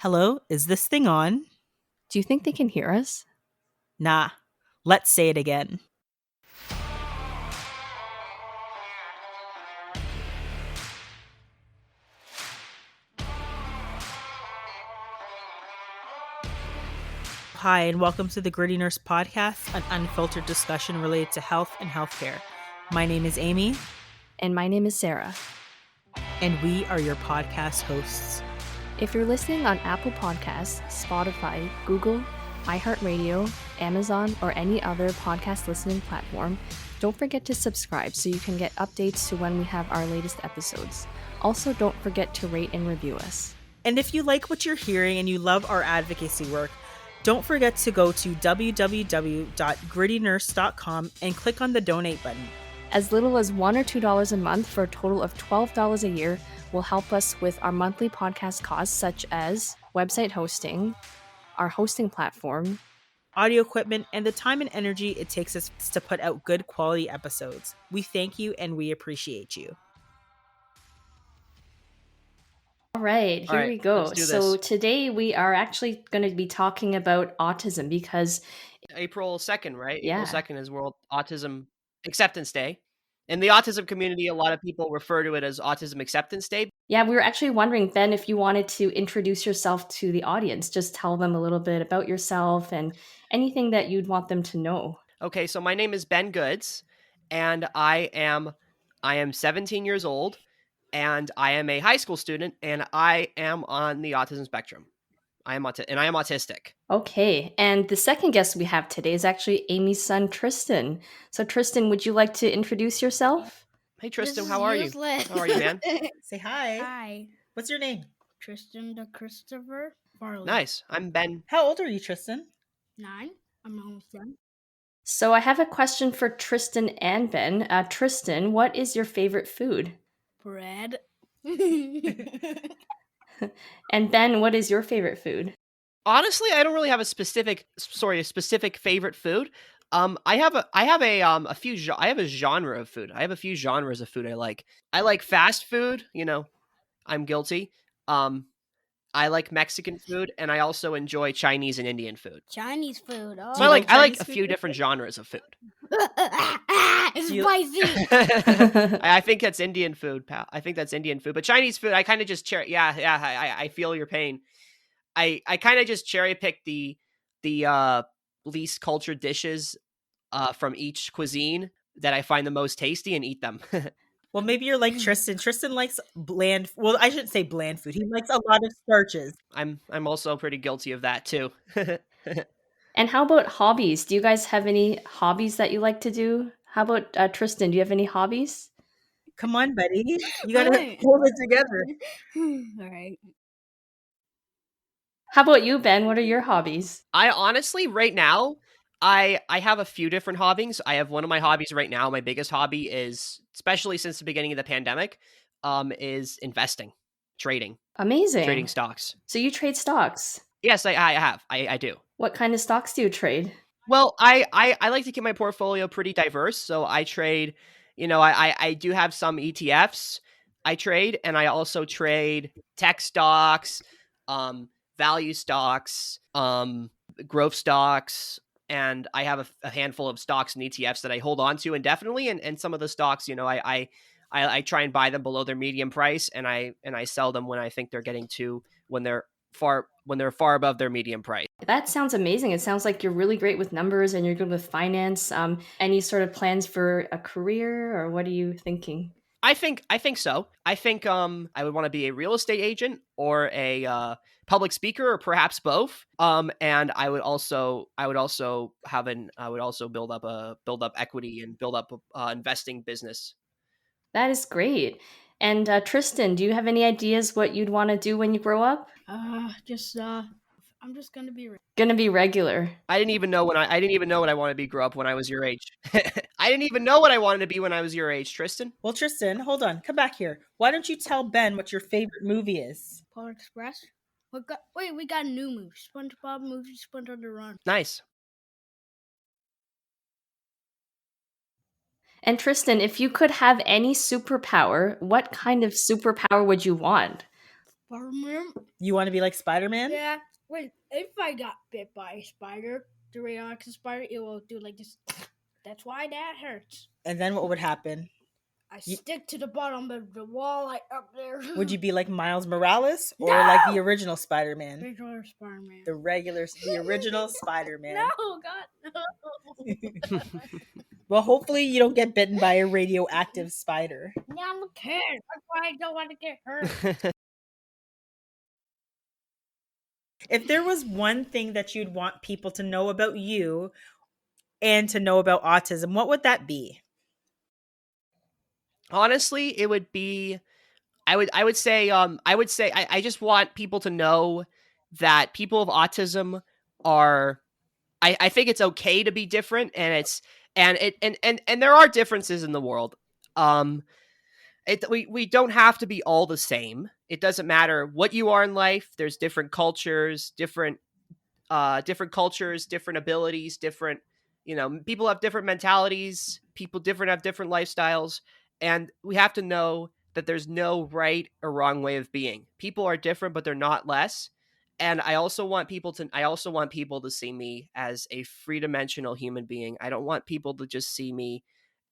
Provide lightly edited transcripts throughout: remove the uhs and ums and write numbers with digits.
Hello, is this thing on? Do you think they can hear us? Nah, let's say it again. Hi, and welcome to the Gritty Nurse Podcast, an unfiltered discussion related to health and healthcare. My name is Amie. And my name is Sarah. And we are your podcast hosts. If you're listening on Apple Podcasts, Spotify, Google, iHeartRadio, Amazon, or any other podcast listening platform, don't forget to subscribe so you can get updates to when we have our latest episodes. Also, don't forget to rate and review us. And if you like what you're hearing and you love our advocacy work, don't forget to go to www.grittynurse.com and click on the donate button. As little as $1 or $2 a month for a total of $12 a year will help us with our monthly podcast costs, such as website hosting, our hosting platform, audio equipment, and the time and energy it takes us to put out good quality episodes. We thank you and we appreciate you. All right, here we go. Let's do So this. today we are actually going to be talking about autism because April 2nd, right? Yeah. April 2nd is World Autism Acceptance Day. In the autism community, a lot of people refer to it as Autism Acceptance Day. we were actually wondering, Ben, if you wanted to introduce yourself to the audience, just tell them a little bit about yourself and anything that you'd want them to know. Okay, so my name is Ben Goods, and I am 17 years old, and I am a high school student, and I am on the autism spectrum. I am autistic. Okay, and the second guest we have today is actually Amy's son, Tristan. So Tristan, would you like to introduce yourself? Hey Tristan, This how is are you? useless. How are you, man? Say hi. Hi, What's your name? Tristan the Christopher Varley. Nice. I'm Ben. How old are you, Tristan? 9. I'm almost done. So I have a question for Tristan and Ben. Tristan, what is your favorite food? Bread. And Ben, what is your favorite food? Honestly, I don't really have a specific favorite food. I have a genre of food. I have a few genres of food I like. I like fast food, I'm guilty. I like Mexican food, and I also enjoy Chinese and Indian food. Chinese food. Oh. So you I like like Chinese a food? few different genres of food. It's Do you- spicy. I think that's Indian food, pal. I think that's Indian food. But Chinese food, I kind of just I feel your pain. I kind of just cherry pick the least cultured dishes from each cuisine that I find the most tasty and eat them. Well, maybe you're like Tristan. Tristan likes bland. Well, I shouldn't say bland food. He likes a lot of starches. I'm also pretty guilty of that too. And how about hobbies? Do you guys have any hobbies that you like to do? How about Tristan? Do you have any hobbies? Come on, buddy. You gotta Alright. hold it together. All right. How about you, Ben? What are your hobbies? I honestly, right now, I have a few different hobbies. I have one of my hobbies right now. My biggest hobby is, especially since the beginning of the pandemic, is investing, trading Amazing. stocks. So you trade stocks. Yes, I do. What kind of stocks do you trade? Well, I like to keep my portfolio pretty diverse. So I trade, I do have some ETFs I trade, and I also trade tech stocks, value stocks, growth stocks, and I have a handful of stocks and ETFs that I hold on to indefinitely. And some of the stocks, I try and buy them below their median price, and I sell them when I think they're getting to when they're far above their median price. That sounds amazing. It sounds like you're really great with numbers and you're good with finance. Any sort of plans for a career, or what are you thinking? I think so. I think I would want to be a real estate agent or a public speaker, or perhaps both. And I would also build up equity and build up a investing business. That is great. And Tristan, do you have any ideas what you'd want to do when you grow up? I'm just gonna be. Gonna be regular. I didn't even know what I wanted to be grow up when I was your age. I didn't even know what I wanted to be when I was your age, Tristan. Well, Tristan, hold on. Come back here. Why don't you tell Ben what your favorite movie is? Polar Express. We got a new movie. SpongeBob movie, Spunk on the Run. Nice. And Tristan, if you could have any superpower, what kind of superpower would you want? Spider-Man. You want to be like Spider-Man? Yeah. Wait, if I got bit by a spider, the radioactive spider, it will do like this. That's why that hurts. And then what would happen? I stick to the bottom of the wall, like up there. Would you be like Miles Morales or like the original Spider-Man? Regular Spider-Man. The original Spider-Man. No, God, no. Well, hopefully you don't get bitten by a radioactive spider. Yeah, I'm a kid. That's why I don't want to get hurt. If there was one thing that you'd want people to know about you and to know about autism, what would that be? Honestly, it would be I would say I just want people to know that people with autism are I think it's okay to be different, and there are differences in the world. We don't have to be all the same. It doesn't matter what you are in life. There's different cultures, different cultures, different abilities, different, people have different mentalities, people different have different lifestyles, and we have to know that there's no right or wrong way of being. People are different, but they're not less. And I also want people to see me as a three-dimensional human being. I don't want people to just see me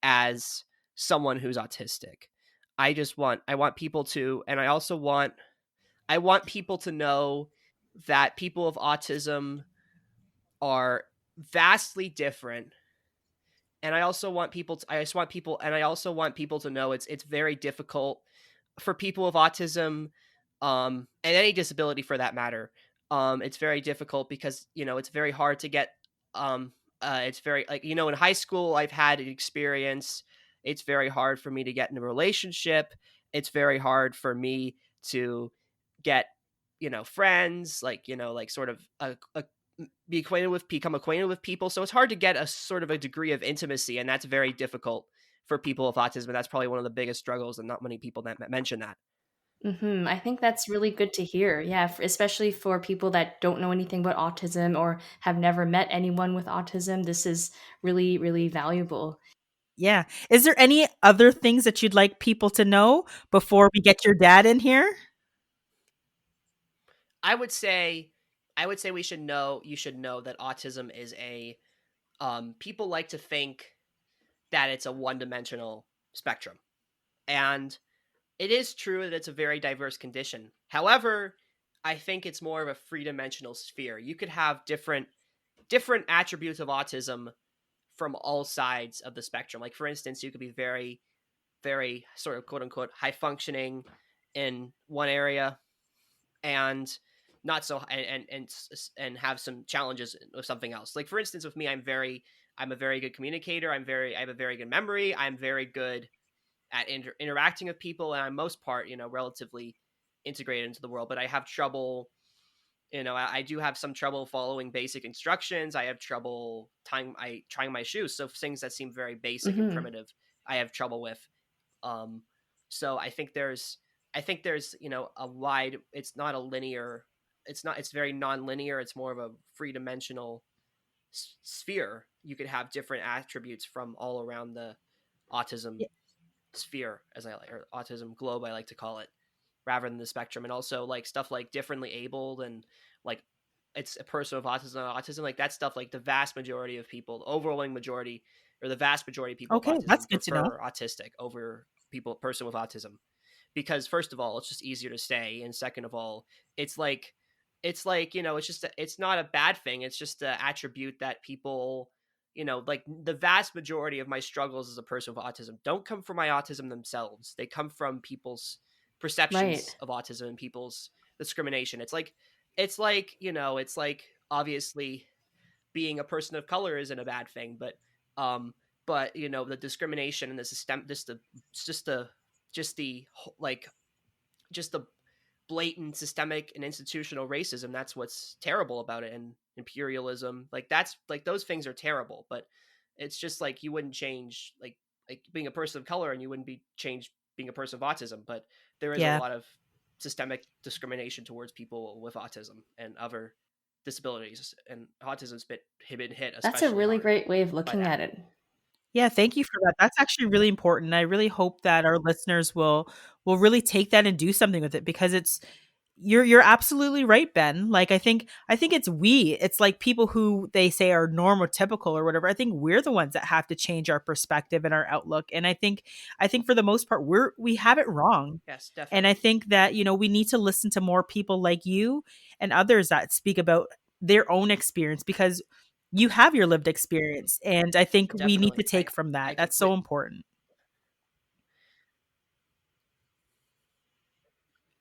as someone who's autistic. I want people to, and I want people to know that people with autism are vastly different. And I also want people to know it's very difficult for people with autism, and any disability for that matter. It's very difficult because, it's very hard to get, it's very, like, in high school, I've had an experience. It's very hard for me to get in a relationship. It's very hard for me to get, friends, like sort of become acquainted with people. So it's hard to get a sort of a degree of intimacy, and that's very difficult for people with autism. And that's probably one of the biggest struggles, and not many people that mention that. I think that's really good to hear. Yeah, especially for people that don't know anything about autism or have never met anyone with autism. This is really, really valuable. Yeah. Is there any other things that you'd like people to know before we get your dad in here? I would say you should know that autism is people like to think that it's a one-dimensional spectrum. And it is true that it's a very diverse condition. However, I think it's more of a three-dimensional sphere. You could have different attributes of autism from all sides of the spectrum. Like, for instance, you could be very, very sort of quote unquote high functioning in one area, and not so and have some challenges with something else. Like, for instance, with me, I'm a very good communicator. I have a very good memory. I'm very good at interacting with people, and I'm most part, relatively integrated into the world. But I have trouble, I do have some trouble following basic instructions. I have trouble trying my shoes. So things that seem very basic and primitive, I have trouble with. So I think there's, a wide, it's not a linear, it's very non-linear. It's more of a three-dimensional sphere. You could have different attributes from all around the autism sphere, or autism globe, I like to call it, rather than the spectrum. And also, like, stuff like differently abled, and like it's a person with autism, like that stuff, like the vast majority of people, the overwhelming majority, or the vast majority of people with autism, that's good to know. autistic over person with autism, because first of all, it's just easier to say, and second of all, it's like it's it's not a bad thing. It's just an attribute that people, like the vast majority of my struggles as a person with autism don't come from my autism themselves. They come from people's perceptions of autism and people's discrimination. It's like obviously being a person of color isn't a bad thing, but the discrimination and the system, just the blatant systemic and institutional racism, that's what's terrible about it. And imperialism, those things are terrible. But it's just like, you wouldn't change like being a person of color, and you wouldn't be changed being a person with autism. But there is a lot of systemic discrimination towards people with autism and other disabilities, and autism's been hit. That's a really great way of looking at it. Yeah, thank you for that. That's actually really important. I really hope that our listeners will really take that and do something with it, because it's, you're absolutely right, Ben. Like I think it's like people who they say are normotypical or whatever. I think we're the ones that have to change our perspective and our outlook. And I think for the most part we have it wrong. Yes, And I definitely. think that, we need to listen to more people like you and others that speak about their own experience, because you have your lived experience, and I think we need to Definitely. take from I that. That's complete so important.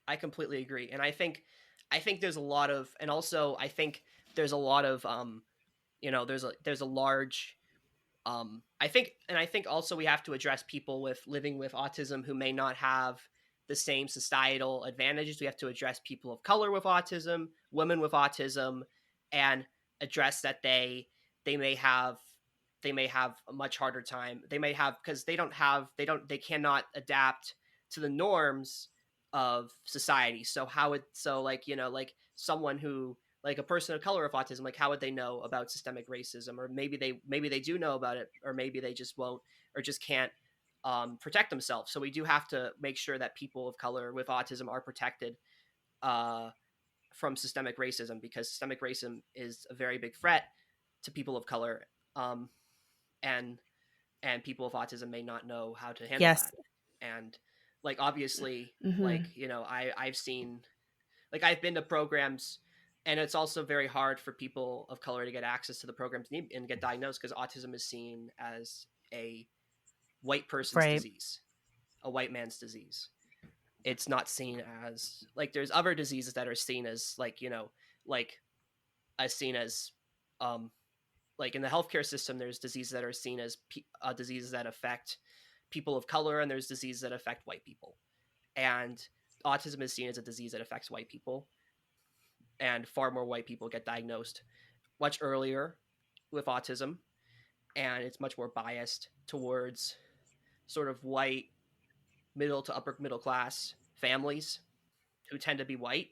I completely agree. And I think there's a lot of, and also I think there's a lot of there's a large I think also we have to address people with living with autism who may not have the same societal advantages. We have to address people of color with autism, women with autism, and address that they may have they may have a much harder time. They may have, because they cannot adapt to the norms of society. So how it so like like someone who, like a person of color with autism, like how would they know about systemic racism? Or maybe they do know about it, or maybe they just won't, or just can't protect themselves. So we do have to make sure that people of color with autism are protected uh, from systemic racism, because systemic racism is a very big threat to people of color, um, and people with autism may not know how to handle Yes. that. And like obviously, Mm-hmm. I've seen, like I've been to programs, and it's also very hard for people of color to get access to the programs and get diagnosed, because autism is seen as a white person's Right. disease, a white man's disease. It's not seen as, like, there's other diseases that are seen as like like as seen as um like in the healthcare system, there's diseases that are seen as diseases that affect people of color, and there's diseases that affect white people. And autism is seen as a disease that affects white people, and far more white people get diagnosed much earlier with autism, and it's much more biased towards sort of white, middle to upper middle class families who tend to be white.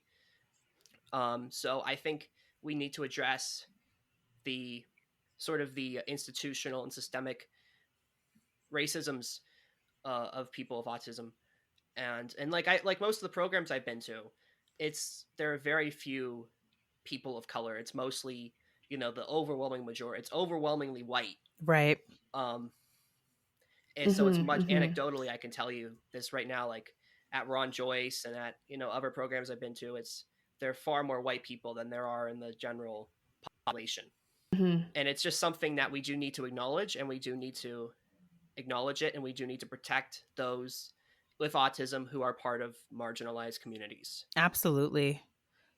So I think we need to address the sort of the institutional and systemic racisms of people with autism. And like most of the programs I've been to, there are very few people of color. It's mostly, the overwhelming majority. It's overwhelmingly white. Right. Um, and so it's Mm-hmm. much Mm-hmm. anecdotally, I can tell you this right now, like at Ron Joyce and at other programs I've been to, there are far more white people than there are in the general population. Mm-hmm. And it's just something that we do need to acknowledge, and we do need to acknowledge it, and we do need to protect those with autism who are part of marginalized communities. Absolutely.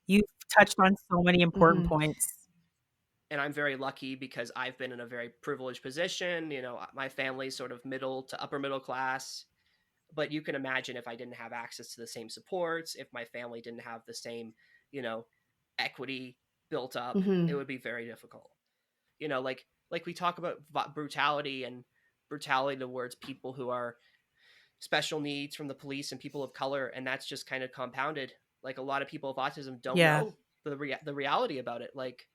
You've touched on so many important Mm-hmm. points. And I'm very lucky because I've been in a very privileged position. My family's sort of middle to upper middle class. But you can imagine, if I didn't have access to the same supports, if my family didn't have the same, you know, equity built up, it Mm-hmm. would be very difficult. Like we talk about brutality and brutality towards people who are special needs from the police and people of color, and that's just kind of compounded. Like a lot of people with autism don't Yeah. know the reality about it. Like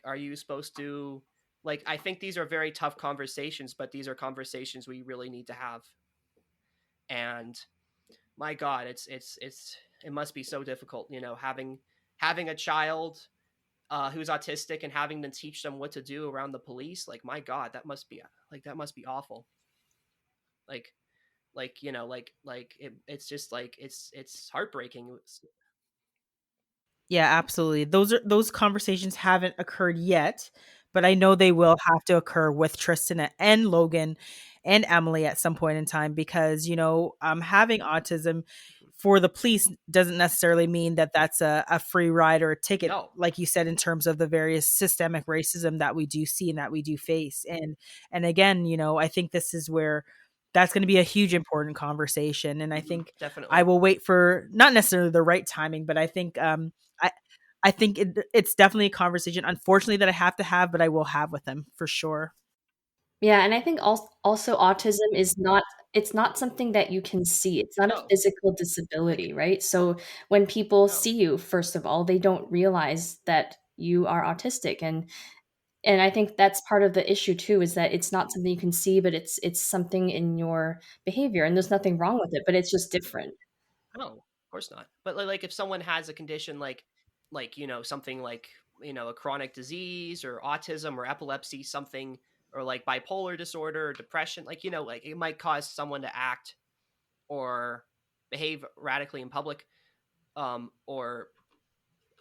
are you supposed to, like, I think these are very tough conversations, but these are conversations we really need to have. And my god, it must be so difficult, having a child who's autistic and having to teach them what to do around the police. Like, my god, that must be awful. like it's just like it's heartbreaking. Yeah, absolutely. Those conversations haven't occurred yet, but I know they will have to occur with Tristan and Logan and Emily at some point in time, because, having autism for the police doesn't necessarily mean that that's a free ride or a ticket, No. like you said, in terms of the various systemic racism that we do see and that we do face. And again, I think this is where that's going to be a huge important conversation. And I think I Definitely. will wait for not necessarily the right timing, but I think I I think it's definitely a conversation, unfortunately, that I have to have, but I will have with him for sure. Yeah, and I think also autism is not it's not something that you can see. It's not a No. physical Like, disability, right? So when people no. see you, first of all, they don't realize that you are autistic, and I think that's part of the issue too, is that it's not something you can see, but it's something in your behavior, and there's nothing wrong with it, but it's just different. No. Of course not. But like if someone has a condition like something like a chronic disease or autism or epilepsy, something, or like bipolar disorder or depression, like like it might cause someone to act or behave radically in public, or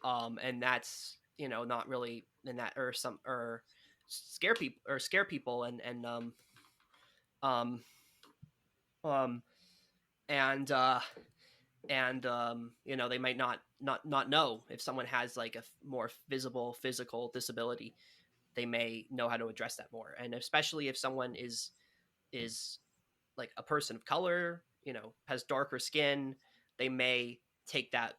and that's not really in that, or some, or scare people, um um and they might not know if someone has like a more visible physical disability. They may know how to address that more, and especially if someone is like a person of color, has darker skin, they may take that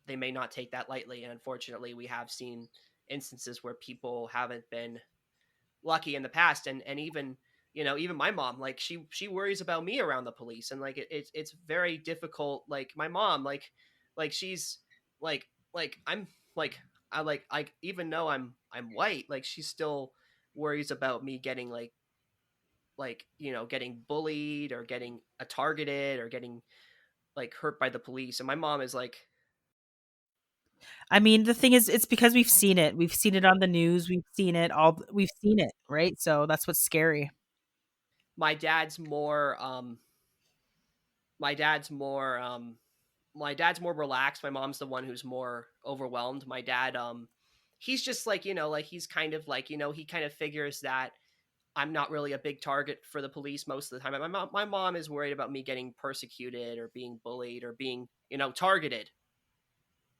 they may not take that lightly. And unfortunately, we have seen instances where people haven't been lucky in the past, and even even my mom, like she worries about me around the police, and like it's very difficult. Like my mom, like she's like I'm like I even though I'm white, like she still worries about me getting getting bullied or getting targeted or getting like hurt by the police. And my mom is like, I mean, the thing is, it's because we've seen it. We've seen it on the news. We've seen it, right? So that's what's scary. my dad's more my dad's more my dad's more relaxed. My mom's the one who's more overwhelmed. My dad, he's just like, like he's kind of like, he kind of figures that I'm not really a big target for the police most of the time. My mom is worried about me getting persecuted or being bullied or being, targeted.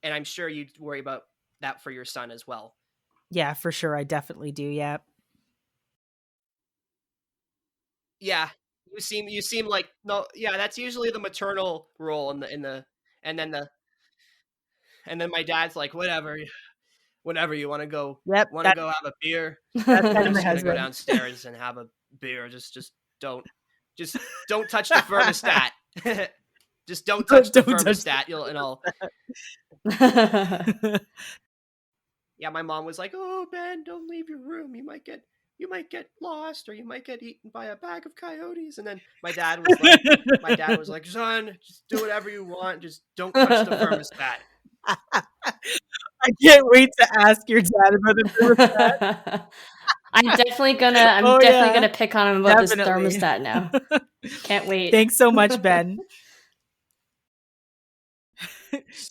And I'm sure you'd worry about that for your son as well. Yeah, for sure. I definitely do. Yeah. Yeah. You seem like, no, yeah, that's usually the maternal role in the and then the and then my dad's like, whatever, you Yep. want to go have a beer. That's We're kind of my just gonna go husband. downstairs and have a beer. Don't just don't touch the thermostat. Just don't touch the Don't touch thermostat. You'll and I'll Yeah, my mom was like, "Oh, Ben, don't leave your room. You might get lost, or you might get eaten by a bag of coyotes." And then my dad was like, "Son, just do whatever you want. Just don't touch the thermostat." I can't wait to ask your dad about the thermostat. I'm Oh definitely yeah, gonna pick on him about this definitely. thermostat now. Can't wait. Thanks so much, Ben.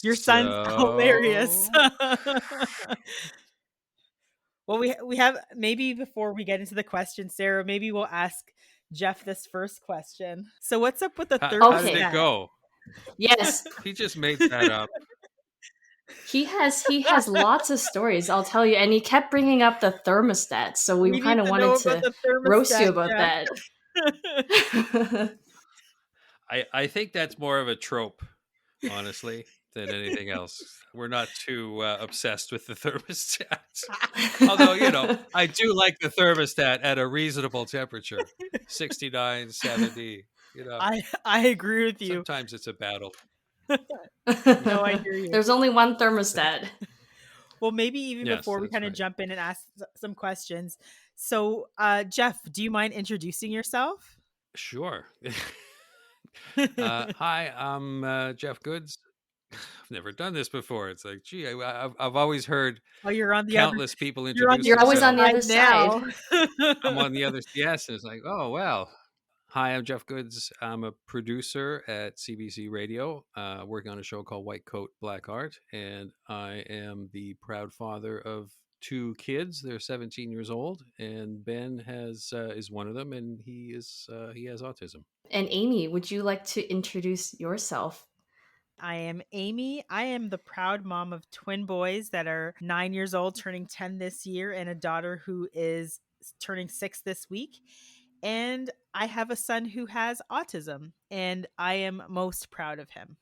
Your son's hilarious. So, Well, we have, maybe before we get into the question, Sarah, maybe we'll ask Jeff this first question. So, what's up with the how did it Okay. thermostat? go? Yes, He just made that up. he has lots of stories, I'll tell you, and he kept bringing up the thermostat, so we We kind need of to know wanted about to the roast you thermostat, about that. Jeff. I think that's more of a trope, honestly, than anything else. We're not too obsessed with the thermostat. Although, I do like the thermostat at a reasonable temperature, 69, 70. I agree with you. Sometimes it's a battle. No, I hear you. There's only one thermostat. Well, maybe even Yes, before we that's kind of right. jump in and ask some questions. So, Jeff, do you mind introducing yourself? Sure. Hi, I'm Jeff Goods. I've never done this before. It's like, gee, I've always heard Oh, countless people you're on introduce the You're always on other the themselves. other side side. now. I'm on the other. Yes, and it's like, oh well. Hi, I'm Jeff Goods. I'm a producer at CBC Radio, working on a show called White Coat Black Art, and I am the proud father of two kids. They're 17 years old, and Ben is one of them, and he has autism. And Amie, would you like to introduce yourself? I am Amie. I am the proud mom of twin boys that are 9 years old, turning 10 this year, and a daughter who is turning 6 this week. And I have a son who has autism, and I am most proud of him.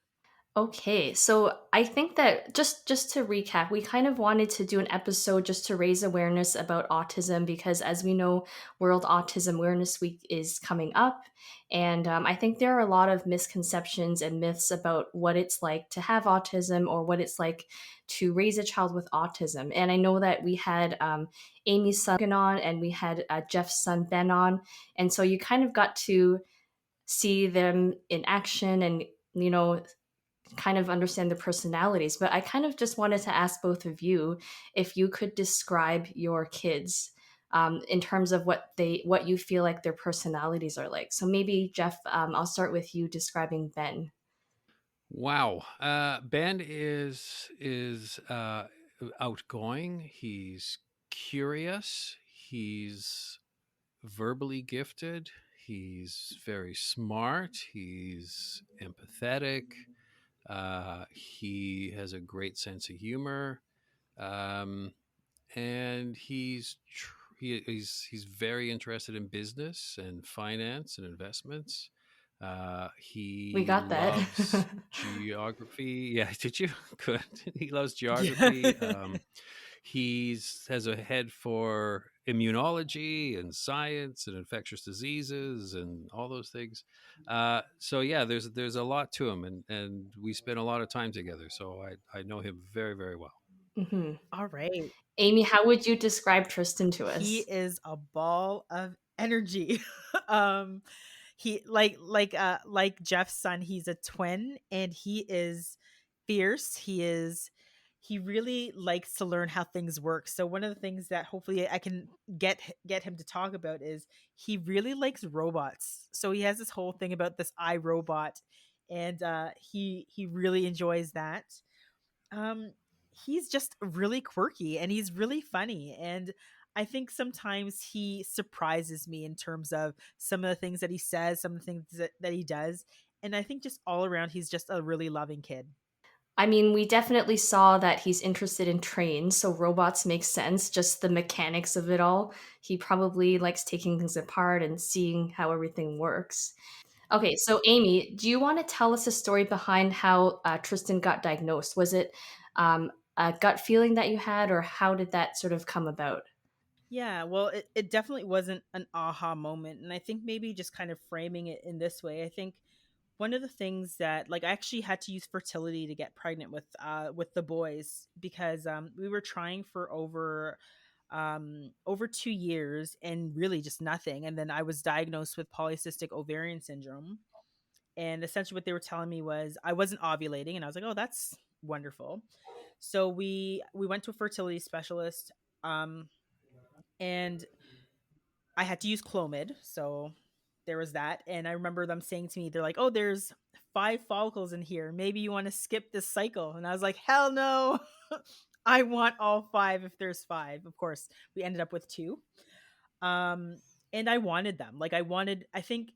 Okay, so I think that just to recap, we kind of wanted to do an episode just to raise awareness about autism because, as we know, World Autism Awareness Week is coming up, and I think there are a lot of misconceptions and myths about what it's like to have autism or what it's like to raise a child with autism. And I know that we had Amy's son on, and we had Jeff's son Ben on, and so you kind of got to see them in action and you know kind of understand the personalities. But I kind of just wanted to ask both of you if you could describe your kids in terms of what you feel like their personalities are like. So maybe Jeff, I'll start with you describing Ben. Wow. Ben is outgoing. He's curious. He's verbally gifted. He's very smart. He's empathetic. He has a great sense of humor. Um, and he's very interested in business and finance and investments. We He got that. loves geography. Yeah, did you? Good. He loves Yeah. geography. He's has a head for immunology and science and infectious diseases and all those things. So yeah, there's a lot to him, and we spend a lot of time together. So I know him very very well. Hmm. All right. Amy, how would you describe Tristan to He us? is a ball of energy. um he like Jeff's son, he's a twin and he is fierce. He really likes to learn how things work. So one of the things that hopefully I can get him to talk about is he really likes robots. So he has this whole thing about this iRobot, and he really enjoys that. um he's just really quirky and he's really funny, and I think sometimes he surprises me in terms of some of the things that he says, some of the things that he does, and I think just all around he's just a really loving kid. I mean, we definitely saw that he's interested in trains, so robots make sense, just the mechanics of it all. He probably likes taking things apart and seeing how everything works. Okay, so Amy, do you want to tell us a story behind how Tristan got diagnosed? Was it a gut feeling that you had, or how did that sort of come about? Yeah, well, it definitely wasn't an aha moment, and I think maybe just kind of framing it in this way, I think one of the things that, like, I actually had to use fertility to get pregnant with the boys, because we were trying for over 2 years and really just nothing, and then I was diagnosed with polycystic ovarian syndrome, and essentially what they were telling me was I wasn't ovulating, and I was like, "Oh, that's wonderful." So we went to a fertility specialist, um and I had to use Clomid, so there was that. And I remember them saying to me, they're like, "Oh, there's 5 follicles in here. Maybe you want to skip this cycle." And I was like, "Hell no." I want all 5 if there's 5. Of course, we ended up with 2. Um and I wanted them. Like I think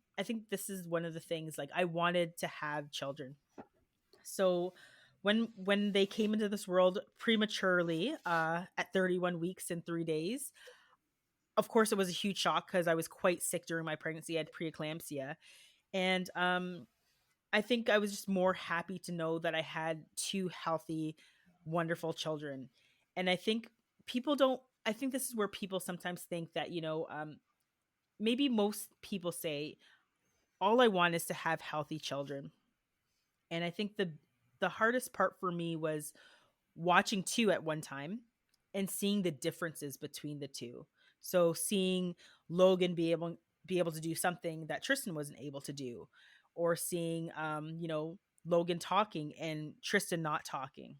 this is one of the things, like I wanted to have children. So when they came into this world prematurely at 31 weeks and 3 days, of course it was a huge shock because I was quite sick during my pregnancy. I had preeclampsia, and I think I was just more happy to know that I had 2 healthy, wonderful children. And I think people don't. I think this is where people sometimes think that, maybe most people say all I want is to have healthy children. And I think the hardest part for me was watching 2 at one time and seeing the differences between the 2. So seeing Logan be able to do something that Tristan wasn't able to do, or seeing Logan talking and Tristan not talking.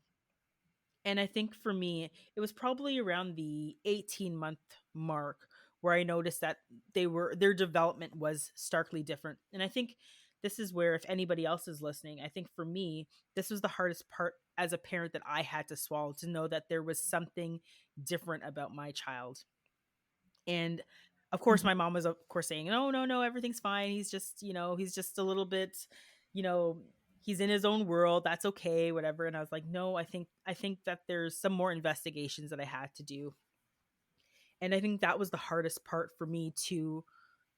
And I think for me, it was probably around the 18-month mark where I noticed that their development was starkly different. And I think this is where, if anybody else is listening, I think for me, this was the hardest part as a parent that I had to swallow, to know that there was something different about my child. And of course, my mom was, of course, saying, "No, no, no, everything's fine. He's just a little bit, you know, he's in his own world. That's okay, whatever." And I was like, "No, I think that there's some more investigations that I had to do." And I think that was the hardest part for me to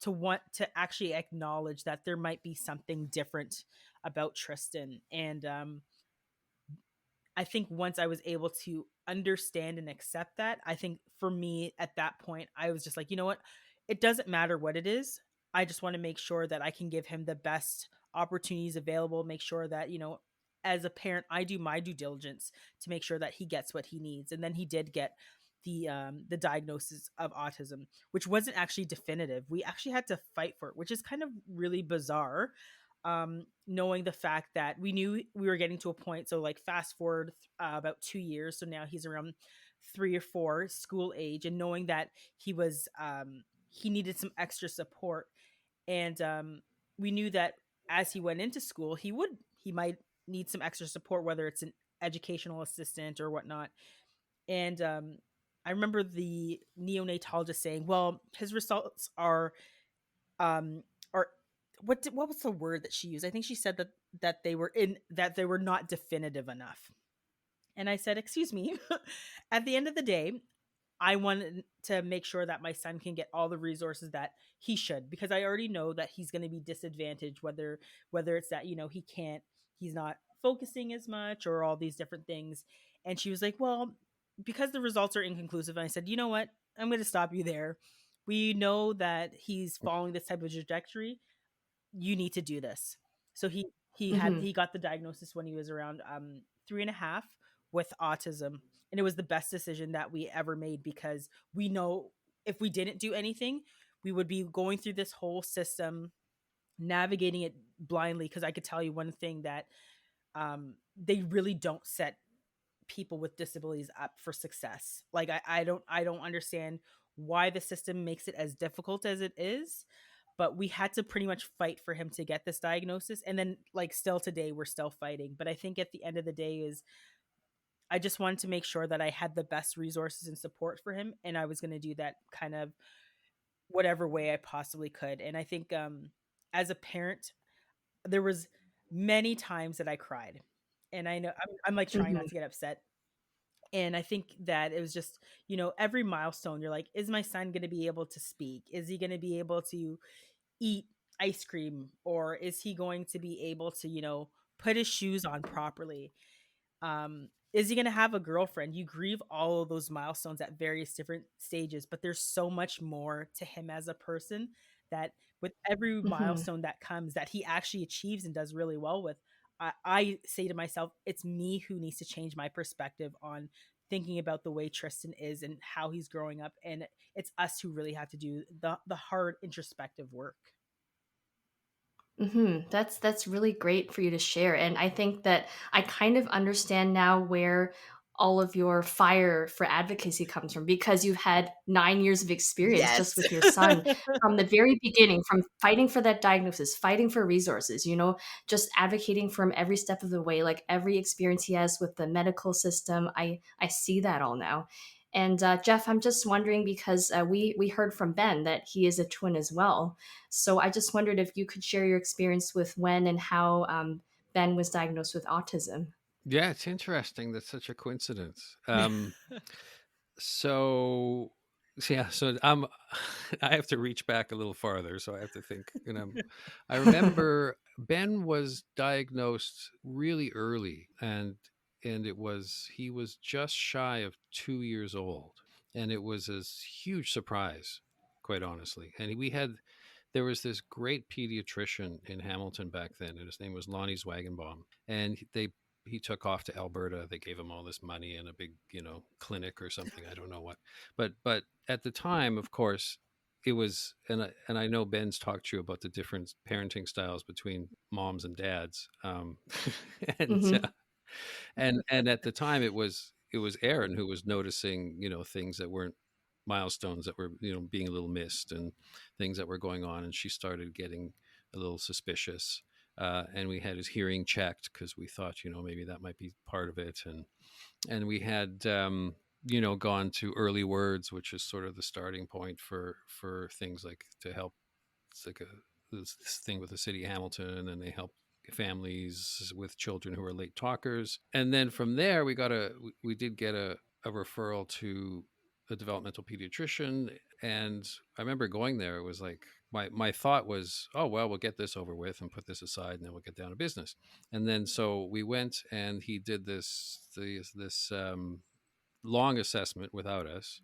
want to actually acknowledge that there might be something different about Tristan. And I think once I was able to understand and accept that, I think for me at that point, I was just like, you know what? It doesn't matter what it is. I just want to make sure that I can give him the best opportunities available, make sure that, as a parent, I do my due diligence to make sure that he gets what he needs. And then he did get the diagnosis of autism, which wasn't actually definitive. We actually had to fight for it, which is kind of really bizarre. knowing the fact that we knew we were getting to a point. So, like, fast forward about 2 years. So now he's around 3 or 4, school age, and knowing that he needed some extra support. And we knew that as he went into school, he might need some extra support, whether it's an educational assistant or whatnot. And I remember the neonatologist saying, "Well, his results um are what was the word that she used? I think she said that they were not definitive enough." And I said, "Excuse me." At the end of the day, I wanted to make sure that my son can get all the resources that he should, because I already know that he's going to be disadvantaged, whether it's that, he's not focusing as much or all these different things. And she was like, "Well, because the results are inconclusive." And I said, "You know what? I'm going to stop you there. We know that he's following this type of trajectory. You need to do this." So Mm-hmm. he got the diagnosis when he was around 3.5 with autism, and it was the best decision that we ever made, because we know if we didn't do anything, we would be going through this whole system, navigating it blindly. Because I could tell you one thing, that they really don't set people with disabilities up for success. Like, I don't understand why the system makes it as difficult as it is, but we had to pretty much fight for him to get this diagnosis. And then, like, still today we're still fighting. But I think at the end of the day is, I just wanted to make sure that I had the best resources and support for him, and I was going to do that kind of whatever way I possibly could. And I think as a parent, there was many times that I cried. And I know I'm like trying Mm-hmm. not to get upset. And I think that it was just, every milestone, you're like, is my son going to be able to speak? Is he going to be able to eat ice cream? Or is he going to be able to, put his shoes on properly? Is he going to have a girlfriend? You grieve all of those milestones at various different stages, but there's so much more to him as a person, that with every Mm-hmm. milestone that comes that he actually achieves and does really well with, I say to myself, it's me who needs to change my perspective on thinking about the way Tristan is and how he's growing up. And it's us who really have to do the hard introspective work. That's really great for you to share, and I think that I kind of understand now where all of your fire for advocacy comes from, because you've had 9 years of experience just Yes. with your son from the very beginning, from fighting for that diagnosis, fighting for resources, just advocating for him every step of the way, like every experience he has with the medical system. I see that all now. And Jeff, I'm just wondering, because we heard from Ben that he is a twin as well. So I just wondered if you could share your experience with when and how Ben was diagnosed with autism. Yeah, it's interesting. That's such a coincidence. So yeah, so I'm I have to reach back a little farther, so I have to think. I remember Ben was diagnosed really early, and he was just shy of 2 years old, and it was a huge surprise, quite honestly. And there was this great pediatrician in Hamilton back then, and his name was Lonnie Zwagenbaum, and he took off to Alberta. They gave him all this money and a big, clinic or something. I don't know what, but at the time, of course, it was, and I know Ben's talked to you about the different parenting styles between moms and dads, and Mm-hmm. and at the time it was Aaron who was noticing, things that weren't milestones that were, being a little missed, and things that were going on, and she started getting a little suspicious. And we had his hearing checked because we thought, maybe that might be part of it, and we had gone to early words, which is sort of the starting point for things like to help. It's like this thing with the city of Hamilton, and they help families with children who are late talkers. And then from there, we did get a referral to a developmental pediatrician. And I remember going there. It was like my thought was, oh well, we'll get this over with and put this aside, and then we'll get down to business. And then so we went, and he did this long assessment without us,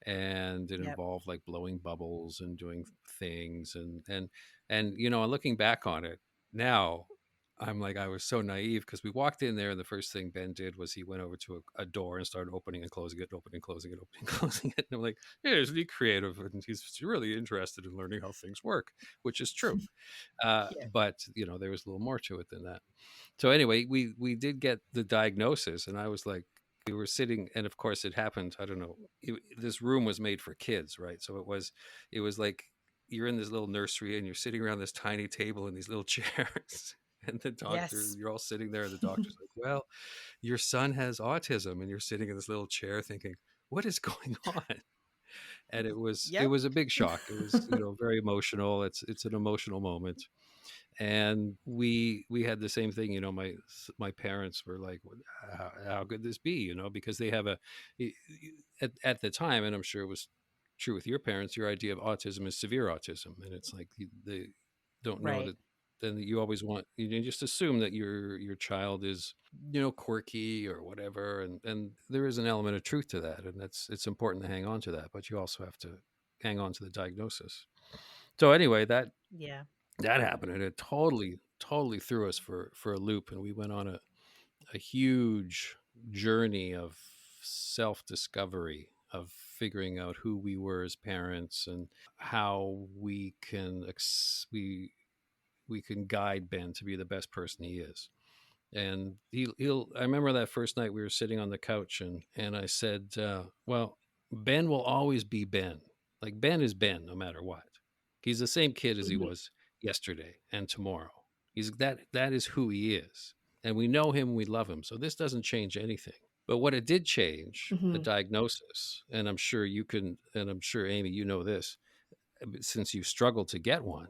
and it Yep. involved like blowing bubbles and doing things, and looking back on it now, I'm like, I was so naive because we walked in there, and the first thing Ben did was he went over to a door and started opening and closing it, opening, closing it, opening, closing it. And I'm like, yeah, isn't he creative? And he's really interested in learning how things work, which is true. Yeah. But there was a little more to it than that. So anyway, we did get the diagnosis, and I was like, we were sitting, and of course it happened. I don't know. This room was made for kids, right? So it was like you're in this little nursery, and you're sitting around this tiny table in these little chairs. And the doctor, Yes. you're all sitting there, and the doctor's like, well, your son has autism. And you're sitting in this little chair thinking, what is going on? And it Yep. was a big shock. It was, very emotional. It's an emotional moment. And we had the same thing. My parents were like, how could this be? Because they have at the time, and I'm sure it was true with your parents, your idea of autism is severe autism. And it's like they don't know Right. that. Then you always want, you just assume that your child is quirky or whatever. And there is an element of truth to that, and it's important to hang on to that, but you also have to hang on to the diagnosis. So anyway, Yeah. that happened, and it totally threw us for a loop, and we went on a huge journey of self-discovery, of figuring out who we were as parents, and how we can guide Ben to be the best person he is. And he'll I remember that first night we were sitting on the couch, and I said, well, Ben will always be Ben. Like, Ben is Ben no matter what. He's the same kid as he Mhm. was yesterday and tomorrow. That is who he is. And we know him, we love him. So this doesn't change anything. But what it did change, the Mhm. diagnosis, and I'm sure you can, and I'm sure, Amie, you know this, since you struggled to get one,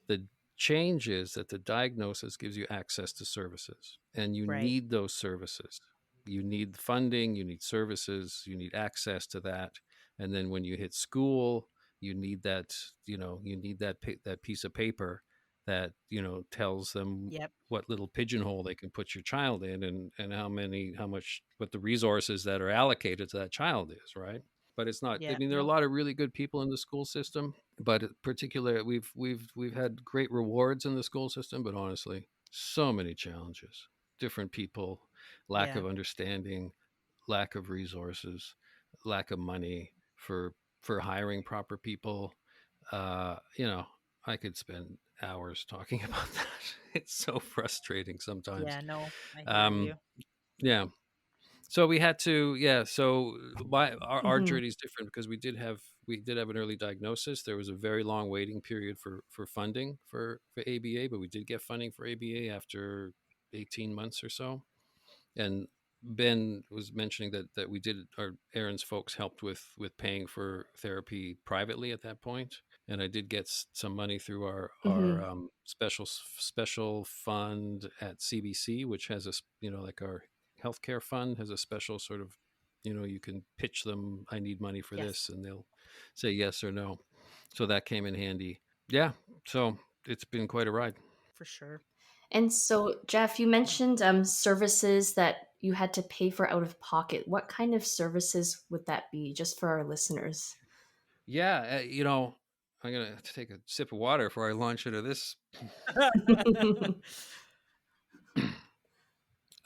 the change is that the diagnosis gives you access to services, and you Right. need those services. You need funding, you need services, you need access to that. And then when you hit school, you need that, that piece of paper that, tells them Yep. what little pigeonhole they can put your child in, and how much, what the resources that are allocated to that child is, right? But it's not. I Yeah. mean, there are a No. lot of really good people in the school system, but particularly we've had great rewards in the school system, but honestly, so many challenges. Different people, lack Yeah. of understanding, lack of resources, lack of money for hiring proper people. Uh, you know, I could spend hours talking about that. It's so frustrating sometimes. Yeah. No. I hear Um, you. yeah, so we had to, yeah. So our Mhm. journey is different because we did have an early diagnosis. There was a very long waiting period for funding for ABA, but we did get funding for ABA after 18 months or so. And Ben was mentioning that we did, our Aaron's folks helped with paying for therapy privately at that point, and I did get some money through our Mhm. special fund at CBC, which has like our healthcare fund has a special sort of, you can pitch them, I need money for this, Yes. and they'll say yes or no. So that came in handy. Yeah. So it's been quite a ride. For sure. And so, Jeff, you mentioned services that you had to pay for out of pocket. What kind of services would that be, just for our listeners? Yeah, I'm gonna have to take a sip of water before I launch into this.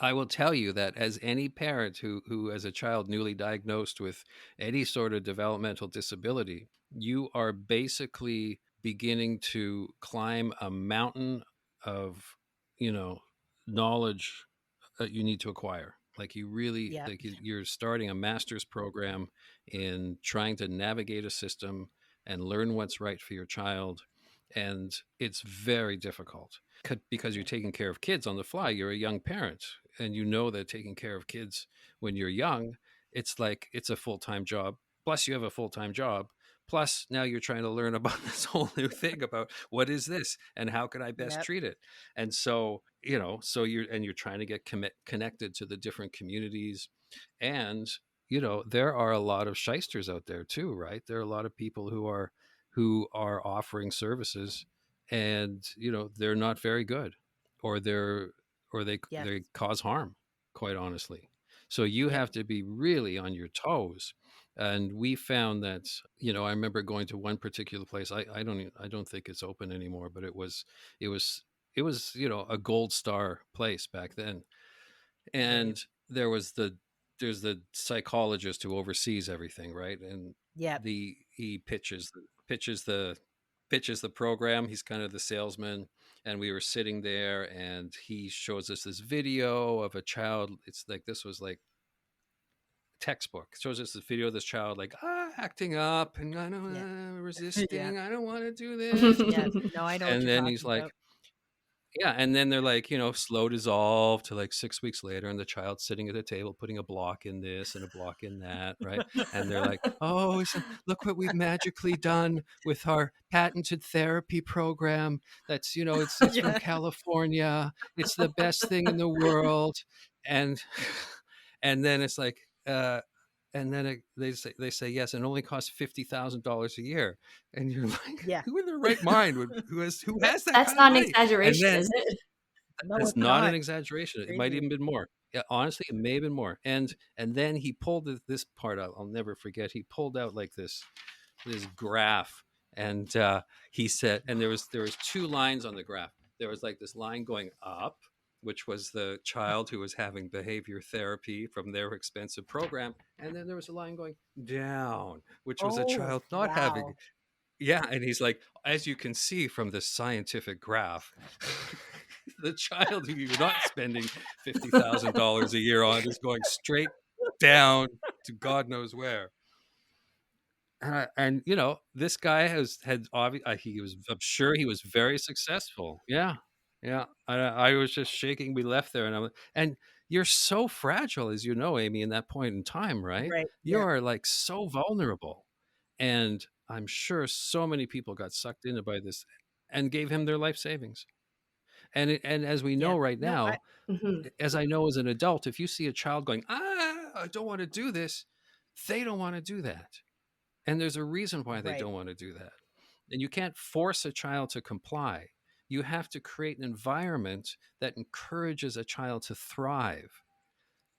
I will tell you that as any parent who as a child newly diagnosed with any sort of developmental disability, you are basically beginning to climb a mountain of, you know, knowledge that you need to acquire. Like, you really, Yep. like, you're starting a master's program in trying to navigate a system and learn what's right for your child. And it's very difficult because you're Yep. taking care of kids on the fly. You're a young parent, and you know that taking care of kids when you're young, it's like it's a full-time job. Plus, you have a full-time job. Plus, now you're trying to learn about this whole new thing about what is this and how can I best Yep. treat it. And so, you're trying to get connected to the different communities. And there are a lot of shysters out there too, right? There are a lot of people who are offering services, and they're not very good, or Yes. they cause harm, quite honestly. So you Yep. have to be really on your toes. And we found that, I remember going to one particular place. I don't think it's open anymore, but it was it was, you know, a gold star place back then. Right. And there was there's the psychologist who oversees everything, right? And Yep. he pitches the program. He's kind of the salesman. And we were sitting there, and he shows us this video of a child. It's like, this was like textbook. Shows us this video of this child like, acting up, and I don't Yeah. Yeah. resisting, I don't want to do this. Yes. No, I know what And you're then he's talking like, about. yeah, and then they're like, you know, slow dissolve to like 6 weeks later, and the child's sitting at the table putting a block in this and a block in that, right? And they're like, oh, look what we've magically done with our patented therapy program. That's, you know, it's from Yeah. California. It's the best thing in the world. And and then it's like, and then they say yes, and it only costs $50,000 a year, and you're like, Yeah. who in their right mind would who has that That's kind of not an money? And exaggeration, then is it? No, it's it's not an not. exaggeration. It might Crazy. even been more. Yeah, honestly, it may have been more. And then he pulled this part out. I'll never forget. He pulled out like this graph, and he said, and there was two lines on the graph. There was like this line going up, which was the child who was having behavior therapy from their expensive program, and then there was a line going down, which was a Oh, child not having. wow. Yeah, and he's like, as you can see from this scientific graph, the child who you're not spending $50,000 a year on is going straight down to God knows where. And you know, this guy he was, I'm sure he was very successful. Yeah, yeah. I was just shaking. We left there, and you're so fragile, as you know, Amy, in that point in time, right? Right. You Yeah. are like so vulnerable, and I'm sure so many people got sucked into by this and gave him their life savings. And as we Yeah. know right No, I now, Mhm. as I know as an adult, if you see a child going, I don't want to do this, they don't want to do that. And there's a reason why they right. don't want to do that. And you can't force a child to comply. You have to create an environment that encourages a child to thrive.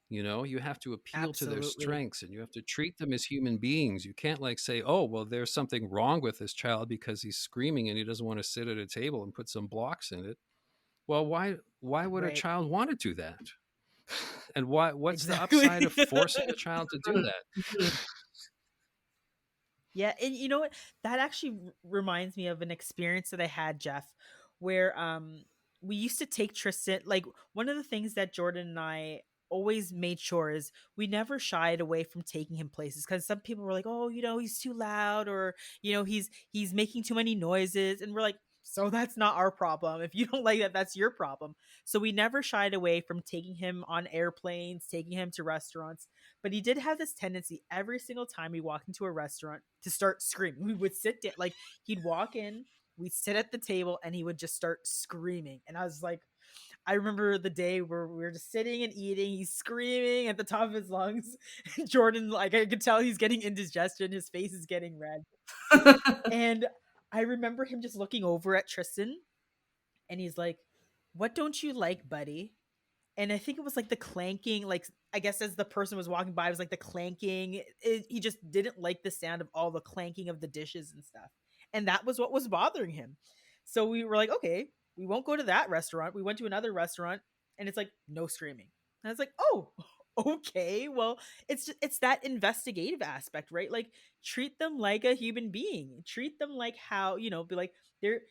You know, you have to appeal to their Absolutely. strengths, and you have to treat them as human beings. You can't like say, oh, well, there's something wrong with this child because he's screaming and he doesn't want to sit at a table and put some blocks in it. Well, why would a Right. child want to do that? And what's the upside Exactly. of forcing a child to do Mhm. that? Mhm. Yeah, and you know what? That actually reminds me of an experience that I had, Jeff, where we used to take Tristan, like one of the things that Jordan and I always made sure is we never shied away from taking him places, because some people were like, "Oh, you know, he's too loud," or you know, he's making too many noises, and we're like, "So that's not our problem. If you don't like that, that's your problem." So we never shied away from taking him on airplanes, taking him to restaurants, but he did have this tendency every single time we walked into a restaurant to start screaming. We would sit down, like he'd walk in, we'd sit at the table, and he would just start screaming. And I was like, I remember the day where we were just sitting and eating. He's screaming at the top of his lungs. Jordan, like I could tell he's getting indigestion. His face is getting red. And I remember him just looking over at Tristan, and he's like, "What don't you like, buddy?" And I think it was like the clanking, like I guess as the person was walking by, it was like the clanking. He just didn't like the sound of all the clanking of the dishes and stuff, and that was what was bothering him. So we were like, okay, we won't go to that restaurant. We went to another restaurant, and it's like no screaming. And I was like, oh, okay. Well, it's that investigative aspect, right? Like treat them like a human being. Treat them like how be like they're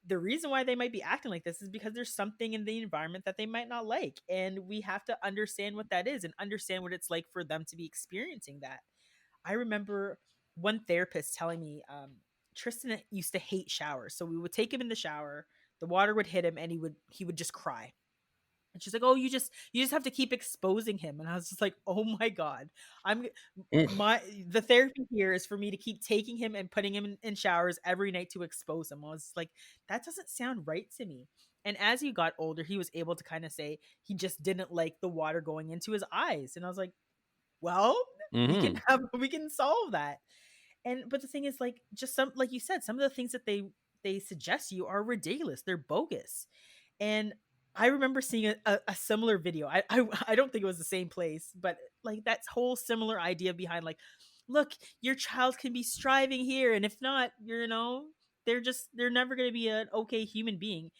the reason why they might be acting like this is because there's something in the environment that they might not like, and we have to understand what that is and understand what it's like for them to be experiencing that. I remember one therapist telling me Tristan used to hate showers, so we would take him in the shower, the water would hit him, and he would just cry. And she's like, "Oh, you just have to keep exposing him." And I was just like, "Oh my god, I'm my the therapy here is for me to keep taking him and putting him in showers every night to expose him." I was like, "That doesn't sound right to me." And as he got older, he was able to kind of say he just didn't like the water going into his eyes, and I was like, "Well, we can Hmm. have we can solve that." And but the thing is, like, just some, like you said, some of the things that they suggest to you are ridiculous. They're bogus. And I remember seeing a similar video. I don't think it was the same place, but like that whole similar idea behind like, look, your child can be striving here, and if not, they're never going to be an okay human being.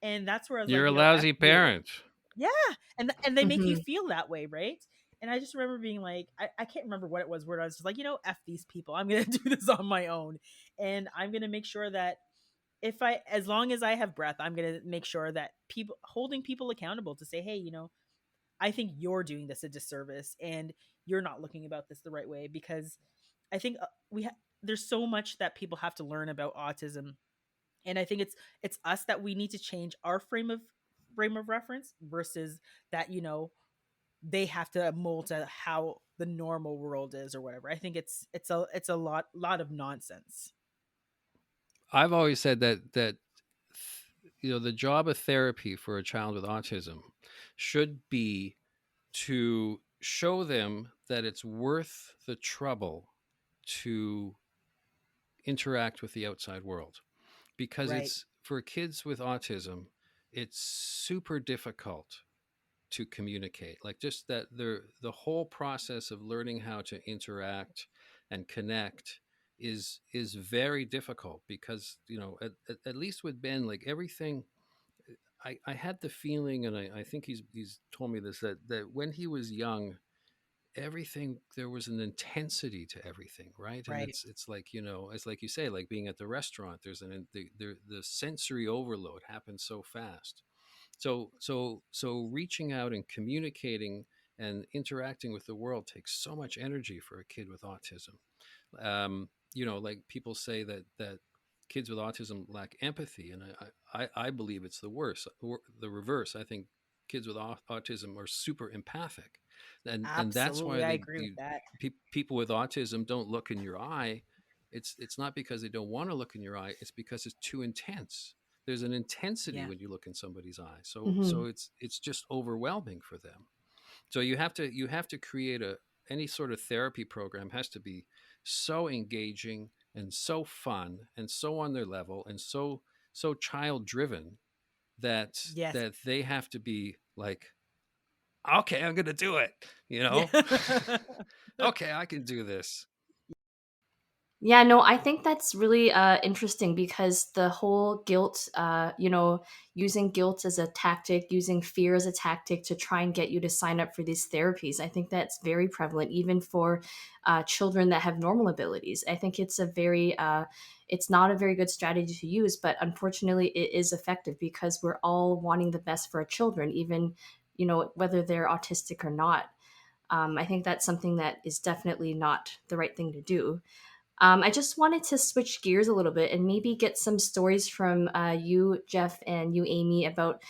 And that's where I was You're like, a F lousy you. parent. Yeah, and they make you Mhm. feel that way, right? And I just remember being like, I can't remember what it was where I was just like, F these people. I'm gonna do this on my own. And I'm gonna make sure that if I as long as I have breath, I'm gonna make sure that people holding people accountable to say, hey, I think you're doing this a disservice and you're not looking about this the right way because I think there's so much that people have to learn about autism, and I think it's us that we need to change our frame of reference versus that they have to mold to how the normal world is or whatever. I think it's a lot of nonsense. I've always said that the job of therapy for a child with autism should be to show them that it's worth the trouble to interact with the outside world, because Right. it's for kids with autism, it's super difficult to communicate. Like, just that the whole process of learning how to interact and connect is very difficult, because at least with Ben, like everything, I had the feeling, and I think he's told me this, that when he was young, everything, there was an intensity to everything, right? And Right. it's like, it's like you say, like being at the restaurant, there's the sensory overload happens so fast. So reaching out and communicating and interacting with the world takes so much energy for a kid with autism. Like people say that kids with autism lack empathy, and I believe it's the worst, or the reverse. I think kids with autism are super empathic, and that's Absolutely. why I agree with that. people with autism don't look in your eye. It's not because they don't want to look in your eye. It's because it's too intense. There's an intensity Yeah. when you look in somebody's eye. So Mhm. it's just overwhelming for them. So you have to create any sort of therapy program has to be so engaging and so fun and so on their level and so child driven that Yes. that they have to be like, okay, I'm gonna do it. Yeah. Okay, I can do this. Yeah, no, I think that's really interesting because the whole guilt, using guilt as a tactic, using fear as a tactic to try and get you to sign up for these therapies, I think that's very prevalent even for children that have normal abilities. I think it's not a very good strategy to use, but unfortunately it is effective because we're all wanting the best for our children, even, whether they're autistic or not. I think that's something that is definitely not the right thing to do. I just wanted to switch gears a little bit and maybe get some stories from you, Jeff, and you, Amy, about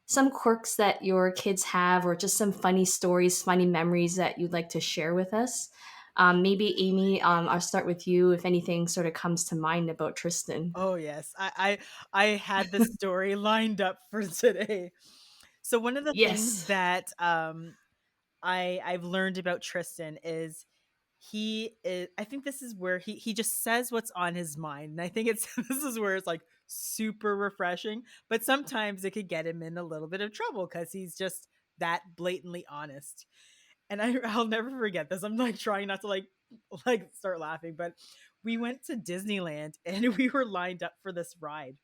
some quirks that your kids have, or just some funny stories, funny memories that you'd like to share with us. Maybe, Amy, I'll start with you if anything sort of comes to mind about Tristan. Oh yes. I had this story lined up for today. So one of the things Yes. that I've learned about Tristan is I think this is where he just says what's on his mind. And I think it's this is where it's like super refreshing, but sometimes it could get him in a little bit of trouble cuz he's just that blatantly honest. And I'll never forget this. I'm like trying not to like start laughing, but we went to Disneyland and we were lined up for this ride.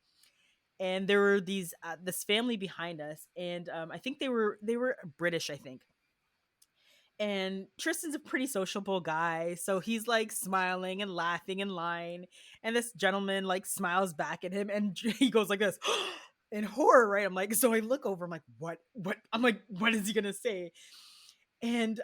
And there were this family behind us, and I think they were British, I think. And Tristan's a pretty sociable guy, so he's like smiling and laughing in line. And this gentleman like smiles back at him, and he goes like this in horror, right? I'm like, so I look over, I'm like, what? What? I'm like, what is he gonna say? And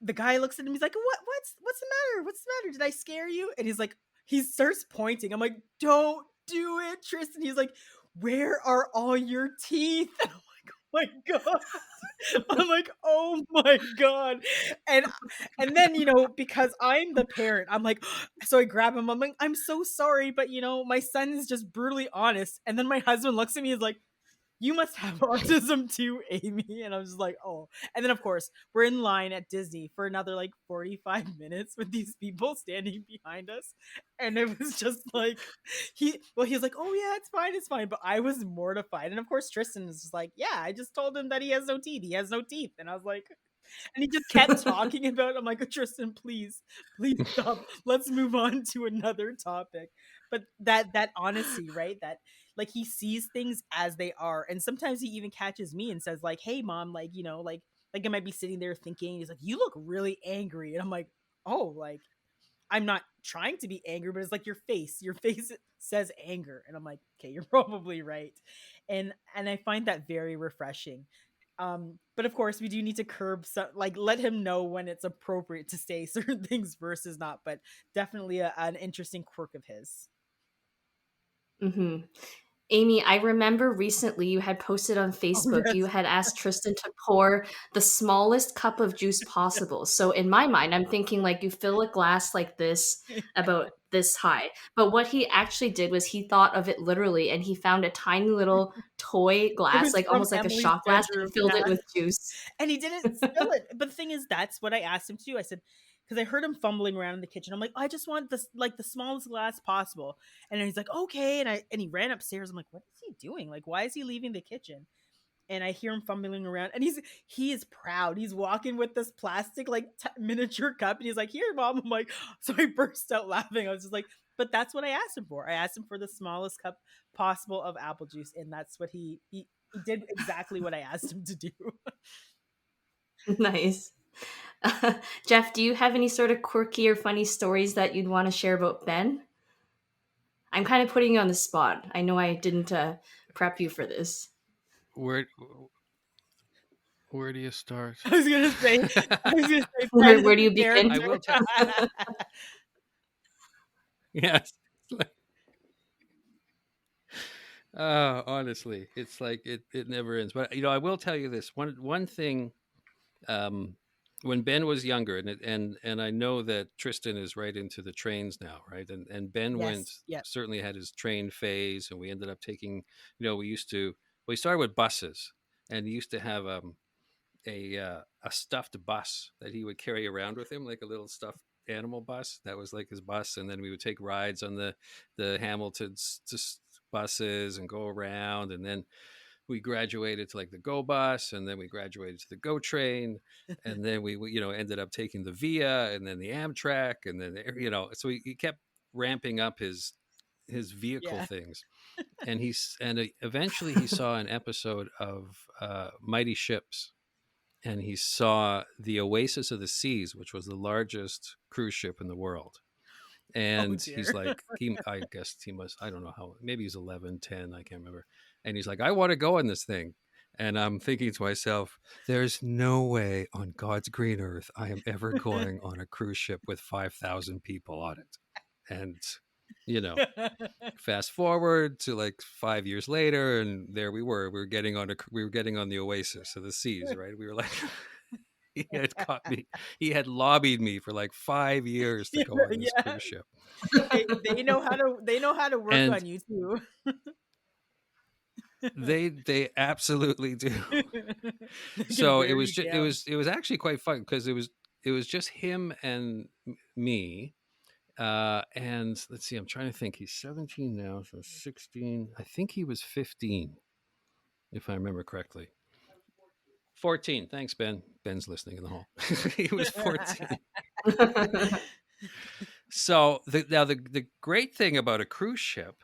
the guy looks at him, he's like, what's the matter? What's the matter? Did I scare you? And he's like, he starts pointing. I'm like, don't do it, Tristan. He's like, where are all your teeth? And I'm like, oh my god. I'm like, oh my god. And and then, because I'm the parent, I'm like, so I grab him, I'm like, I'm so sorry, but my son is just brutally honest. And then my husband looks at me, he's like, you must have autism too, Amy. And I was just like, oh. And then, of course, we're in line at Disney for another like 45 minutes with these people standing behind us. And it was just like, he was like, oh, yeah, it's fine, it's fine. But I was mortified. And of course, Tristan was just like, yeah, I just told him that he has no teeth. He has no teeth. And I was like, and he just kept talking about it. I'm like, Tristan, please stop. Let's move on to another topic. But that honesty, right? That like he sees things as they are. And sometimes he even catches me and says like, "Hey mom, like, like I might be sitting there thinking, he's like, "You look really angry." And I'm like, "Oh, like I'm not trying to be angry, but it's like your face says anger." And I'm like, "Okay, you're probably right." And I find that very refreshing. But of course we do need to curb some, like let him know when it's appropriate to say certain things versus not, but definitely an interesting quirk of his. Hmm. Amie, I remember recently you had posted on Oh Facebook, you yes. had asked Tristan to pour the smallest cup of juice possible. So in my mind, I'm thinking like you fill a glass like this, about this high. But what he actually did was he thought of it literally and he found a tiny little toy It glass, was like from almost like a Emily's shot glass, bedroom. and filled it Yeah. with juice. And he didn't spill it. But the thing is, that's what I asked him to do. I said, because I heard him fumbling around in the kitchen. I'm like, I just want this, like the smallest glass possible. And then he's like, okay. And he ran upstairs. I'm like, what is he doing? Like, why is he leaving the kitchen? And I hear him fumbling around, and he is proud. He's walking with this plastic like miniature cup, and he's like, "Here, mom." I'm like, so I burst out laughing. I was just like, but that's what I asked him for. I asked him for the smallest cup possible of apple juice, and that's what he did exactly what I asked him to do. Nice. Jeff, do you have any sort of quirky or funny stories that you'd want to share about Ben? I'm kind of putting you on the spot. I know I didn't prep you for this. Where where do you start? I was gonna say, Ben Where is do the you begin? I character. will tell. Yes. Honestly, it's like it never ends. But I will tell you this one thing. Um, when Ben was younger, and I know that Tristan is right into the trains now, right? And Ben went Yes. Yep. certainly had his train phase, and we ended up taking. We started with buses, and he used to have a stuffed bus that he would carry around with him, like a little stuffed animal bus. That was like his bus, and then we would take rides on the Hamilton's buses and go around, and then we graduated to like the Go bus, and then we graduated to the Go train, and then we ended up taking the Via, and then the Amtrak, and then so he kept ramping up his vehicle Yeah. things, and eventually he saw an episode of Mighty Ships, and he saw the Oasis of the Seas, which was the largest cruise ship in the world. Oh And he's dear. like, I guess he must, I don't know how, maybe he's 11, 10, I can't remember. And he's like, I want to go on this thing. And I'm thinking to myself, there's no way on God's green earth I am ever going on a cruise ship with 5,000 people on it. And, you know, fast forward to like 5 years later, and there we were. We were getting on the Oasis of the Seas, right? We were like, he had caught me. He had lobbied me for like 5 years to go on this Yeah. cruise ship, They know how to work and on you too. they absolutely do. They can So wear you down. it was actually quite fun because it was just him and me. And let's see, I'm trying to think. He's 17 now, so 16. I think he was 15, if I remember correctly. 14. Thanks, Ben. Ben's listening in the hall. He was 14. So the great thing about a cruise ship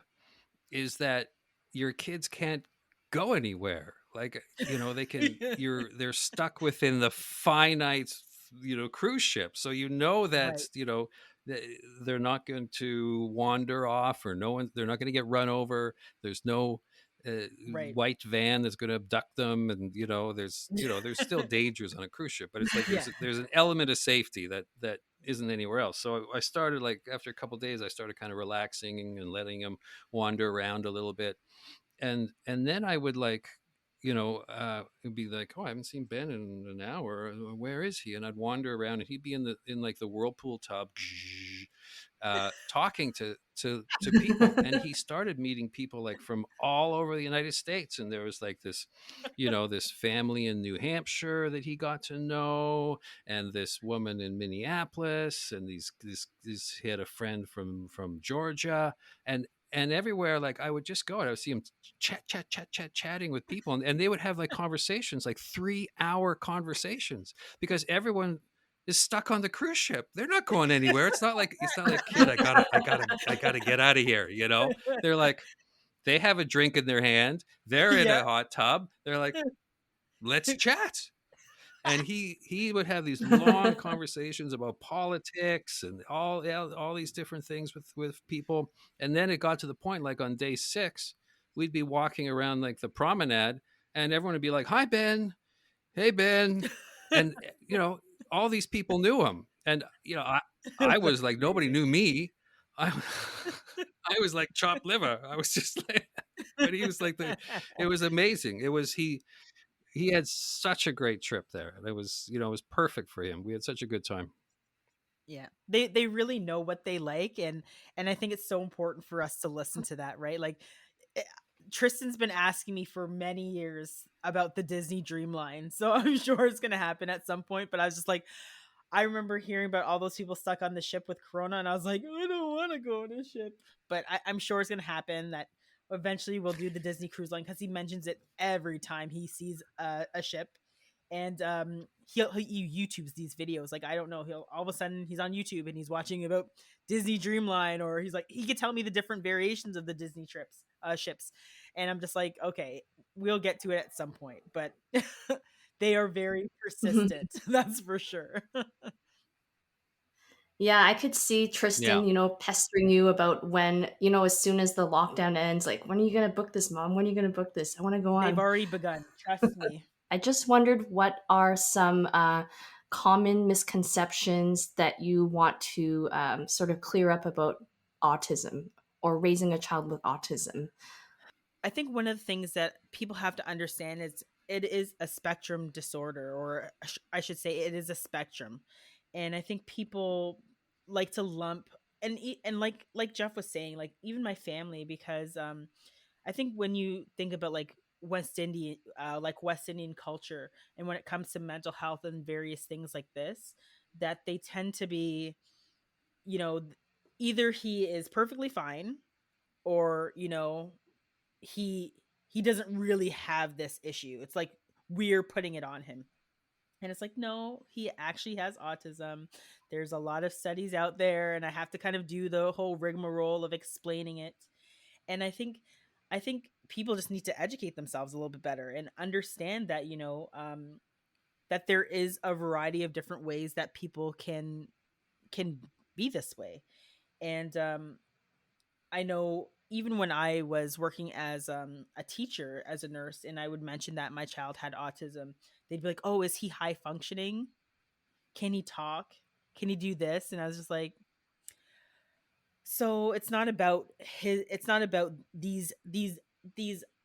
is that your kids can't go anywhere. Like, they can they're stuck within the finite, cruise ship. So that, Right. they're not going to wander off, or they're not going to get run over. There's no Right. white van that's going to abduct them, and there's still dangers on a cruise ship, but it's like Yeah. there's an element of safety that isn't anywhere else. So I started, like, after a couple of days, I started kind of relaxing and letting them wander around a little bit, and then I would, like, it'd be like, oh, I haven't seen Ben in an hour. Where is he? And I'd wander around, and he'd be in like the whirlpool tub, talking to people. And he started meeting people like from all over the United States. And there was like this family in New Hampshire that he got to know, and this woman in Minneapolis, and he had a friend from Georgia, and everywhere, like, I would just go and I would see him chatting with people, and they would have like conversations, like 3-hour conversations, because everyone is stuck on the cruise ship. They're not going anywhere. It's not like, kid, I gotta get out of here. They're like, They have a drink in their hand. They're in Yeah. a hot tub. They're like, let's chat. And he would have these long conversations about politics and all these different things with people. And then it got to the point, like on day 6, we'd be walking around like the promenade, and everyone would be like, "Hi, Ben. Hey, Ben." And all these people knew him, and I was That's like, nobody crazy. knew me. I I was like chopped liver. I was just like, but he was like it was amazing. He had such a great trip there. And it was perfect for him. We had such a good time. Yeah. They really know what they like, and I think it's so important for us to listen to that, right? Like eh, Tristan's been asking me for many years about the Disney Dreamline. So I'm sure it's going to happen at some point, but I was just like I remember hearing about all those people stuck on the ship with Corona, and I was like, I don't want to go on a ship. But I'm sure it's going to happen that eventually we'll do the Disney Cruise Line because he mentions it every time he sees a ship. And he YouTubes these videos. Like I don't know, he'll all of a sudden he's on YouTube and he's watching about Disney Dreamline, or he's like he could tell me the different variations of the Disney ships, and I'm just like, okay, we'll get to it at some point, but they are very persistent. That's for sure. Yeah, I could see Yeah. Tristan, pestering you about when, as soon as the lockdown ends, like, when are you going to book this, Mom? When are you going to book this? I want to go They've on. already begun. Trust me. I just wondered what are some common misconceptions that you want to sort of clear up about autism or raising a child with autism. I think one of the things that people have to understand is it is a spectrum disorder, or I should say, it is a spectrum. And I think people like to lump and like Jeff was saying, like even my family, because I think when you think about like West Indian culture, and when it comes to mental health and various things like this, that they tend to be, you know, either he is perfectly fine, or he he doesn't really have this issue. It's like we're putting it on him. And it's like, no, he actually has autism. There's a lot of studies out there, and I have to kind of do the whole rigmarole of explaining it. And I think people just need to educate themselves a little bit better and understand that, that there is a variety of different ways that people can be this way. And I know even when I was working as a teacher, as a nurse, and I would mention that my child had autism, they'd be like, "Oh, is he high functioning? Can he talk? Can he do this?" And I was just like, "So it's not about his. It's not about these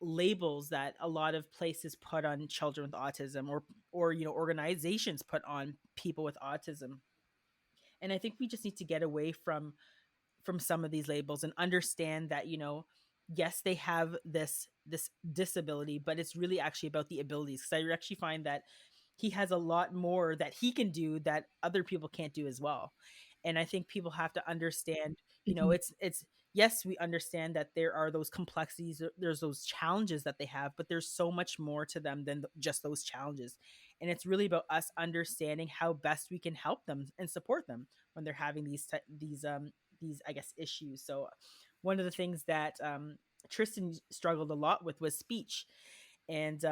labels that a lot of places put on children with autism, or organizations put on people with autism." And I think we just need to get away from some of these labels and understand that, yes, they have this disability, but it's really actually about the abilities, because I actually find that he has a lot more that he can do that other people can't do as well. And I think people have to understand, Mhm. it's yes, we understand that there are those complexities, there's those challenges that they have, but there's so much more to them than just those challenges. And it's really about us understanding how best we can help them and support them when they're having these, I guess, issues. So one of the things that Tristan struggled a lot with was speech. And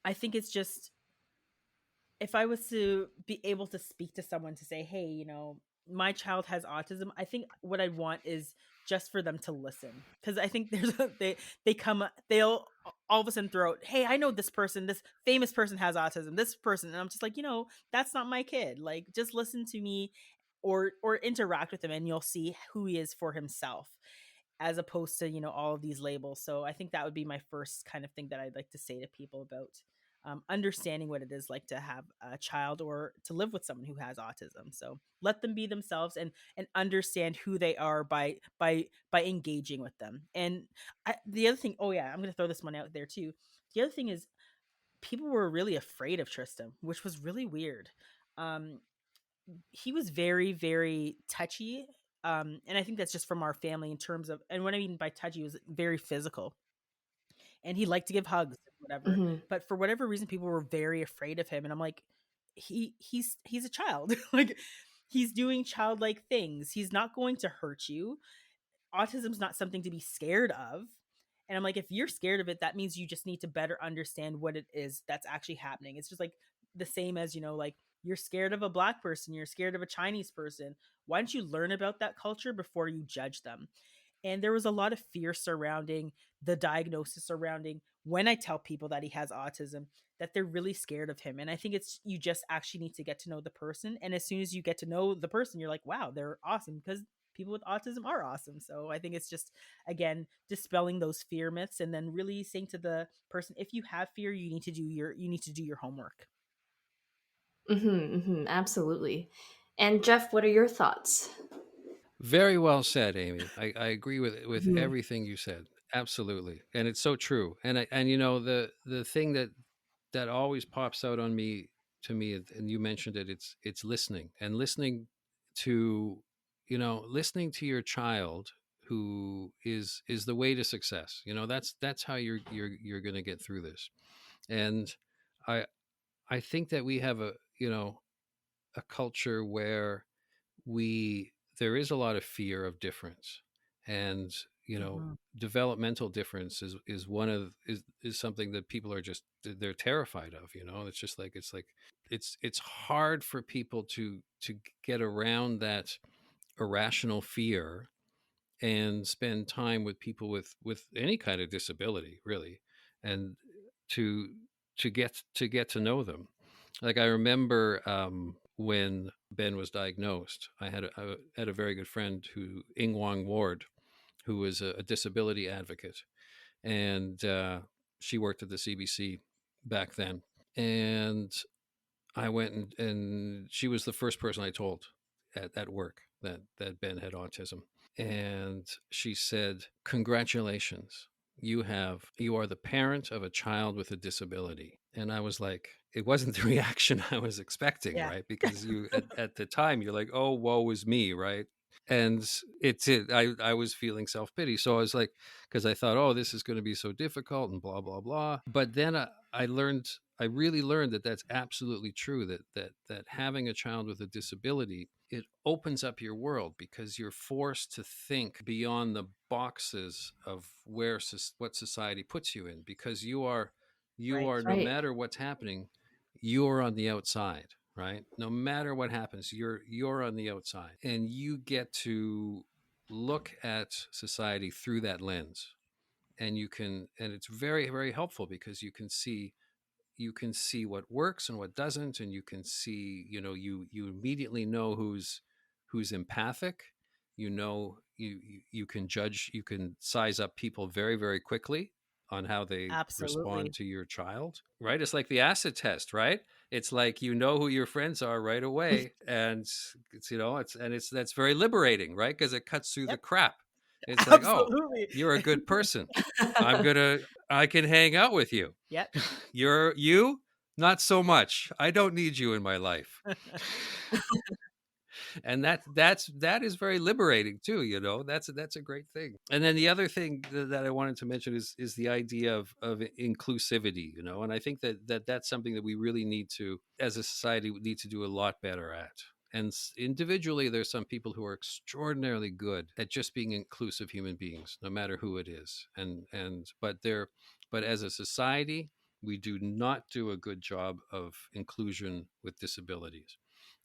I think it's just, if I was to be able to speak to someone to say, hey, my child has autism, I think what I want is just for them to listen. Because I think they'll all of a sudden throw out, hey, I know this person, this famous person has autism, this person. And I'm just like, that's not my kid. Like, just listen to me, or interact with him, and you'll see who he is for himself, as opposed to all of these labels. So I think that would be my first kind of thing that I'd like to say to people about understanding what it is like to have a child or to live with someone who has autism. So let them be themselves, and understand who they are by engaging with them. And the other thing, oh yeah, I'm going to throw this one out there too. The other thing is, people were really afraid of Tristan, which was really weird. Um, he was very, very touchy. And I think that's just from our family in terms of, and what I mean by touchy, he was very physical, and he liked to give hugs and whatever. Mhm. But for whatever reason, people were very afraid of him. And I'm like, he's a child. Like, he's doing childlike things. He's not going to hurt you. autism's not something to be scared of. And I'm like, if you're scared of it, that means you just need to better understand what it is that's actually happening. It's just like the same as, like you're scared of a black person, you're scared of a Chinese person. Why don't you learn about that culture before you judge them? And there was a lot of fear surrounding the diagnosis surrounding when I tell people that he has autism, that they're really scared of him. And I think it's, you just actually need to get to know the person. And as soon as you get to know the person, you're like, wow, they're awesome, because people with autism are awesome. So I think it's just, again, dispelling those fear myths, and then really saying to the person, if you have fear, you need to do your homework. Absolutely. And Jeff, what are your thoughts? Very well said, Amy. I agree with Mhm. everything you said. Absolutely, and it's so true. And the thing that always pops out on me to me, and you mentioned it. It's listening, and to listening to your child, who is the way to success. That's how you're going to get through this. And I I think that we have a culture where we there is a lot of fear of difference, and Mhm. developmental difference is one of is something that people are just they're terrified of. It's hard for people to get around that irrational fear and spend time with people with any kind of disability, really, and to to get to know them. Like, I remember when Ben was diagnosed, I had a very good friend, who Ing Wang Ward, who was a disability advocate, and she worked at the CBC back then. And I went, and she was the first person I told at work that Ben had autism. And she said, "Congratulations. You are the parent of a child with a disability." And I was like, it wasn't the reaction I was expecting, Yeah, right? Because at the time you're like, "Oh, woe is me," right? And I was feeling self-pity. So I was like, because I thought, oh, this is going to be so difficult and blah blah blah. But then I really learned that that's absolutely true, that having a child with a disability, it opens up your world, because you're forced to think beyond the boxes of what society puts you in, because right. no Right. matter what's happening, you're on the outside, right? No matter what happens, you're on the outside, and you get to look at society through that lens. And it's very, very helpful, because you can see what works and what doesn't, and you can see, you immediately know who's empathic. You can judge, you can size up people very, very quickly on how they respond Absolutely. to your child, right? It's like the acid test, right? It's like, who your friends are right away. And it's that's very liberating, right? Because it cuts through the Yep. crap. It's like, oh, Absolutely. you're a good person. I can hang out with you. Yep. You not so much. I don't need you in my life. And that is very liberating too. That's a great thing. And then the other thing that I wanted to mention is the idea of inclusivity. And I think that's something that we really need to, as a society, need to do a lot better at. And individually, there's some people who are extraordinarily good at just being inclusive human beings, no matter who it is. But as a society, we do not do a good job of inclusion with disabilities.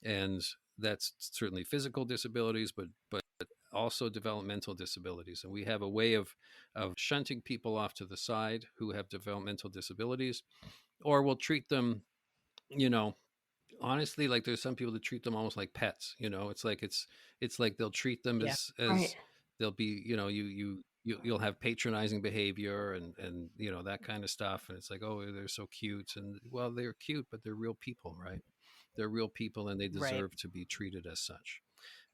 And that's certainly physical disabilities, but also developmental disabilities. And we have a way of shunting people off to the side who have developmental disabilities, or we'll treat them, you know, honestly, like, there's some people that treat them almost like pets. It's like they'll treat them Yeah. Right. as they'll be, you'll have patronizing behavior, and that kind of stuff. And it's like, oh, they're so cute. And, well, they're cute, but they're real people, right? They're real people, and they Right. deserve to be treated as such.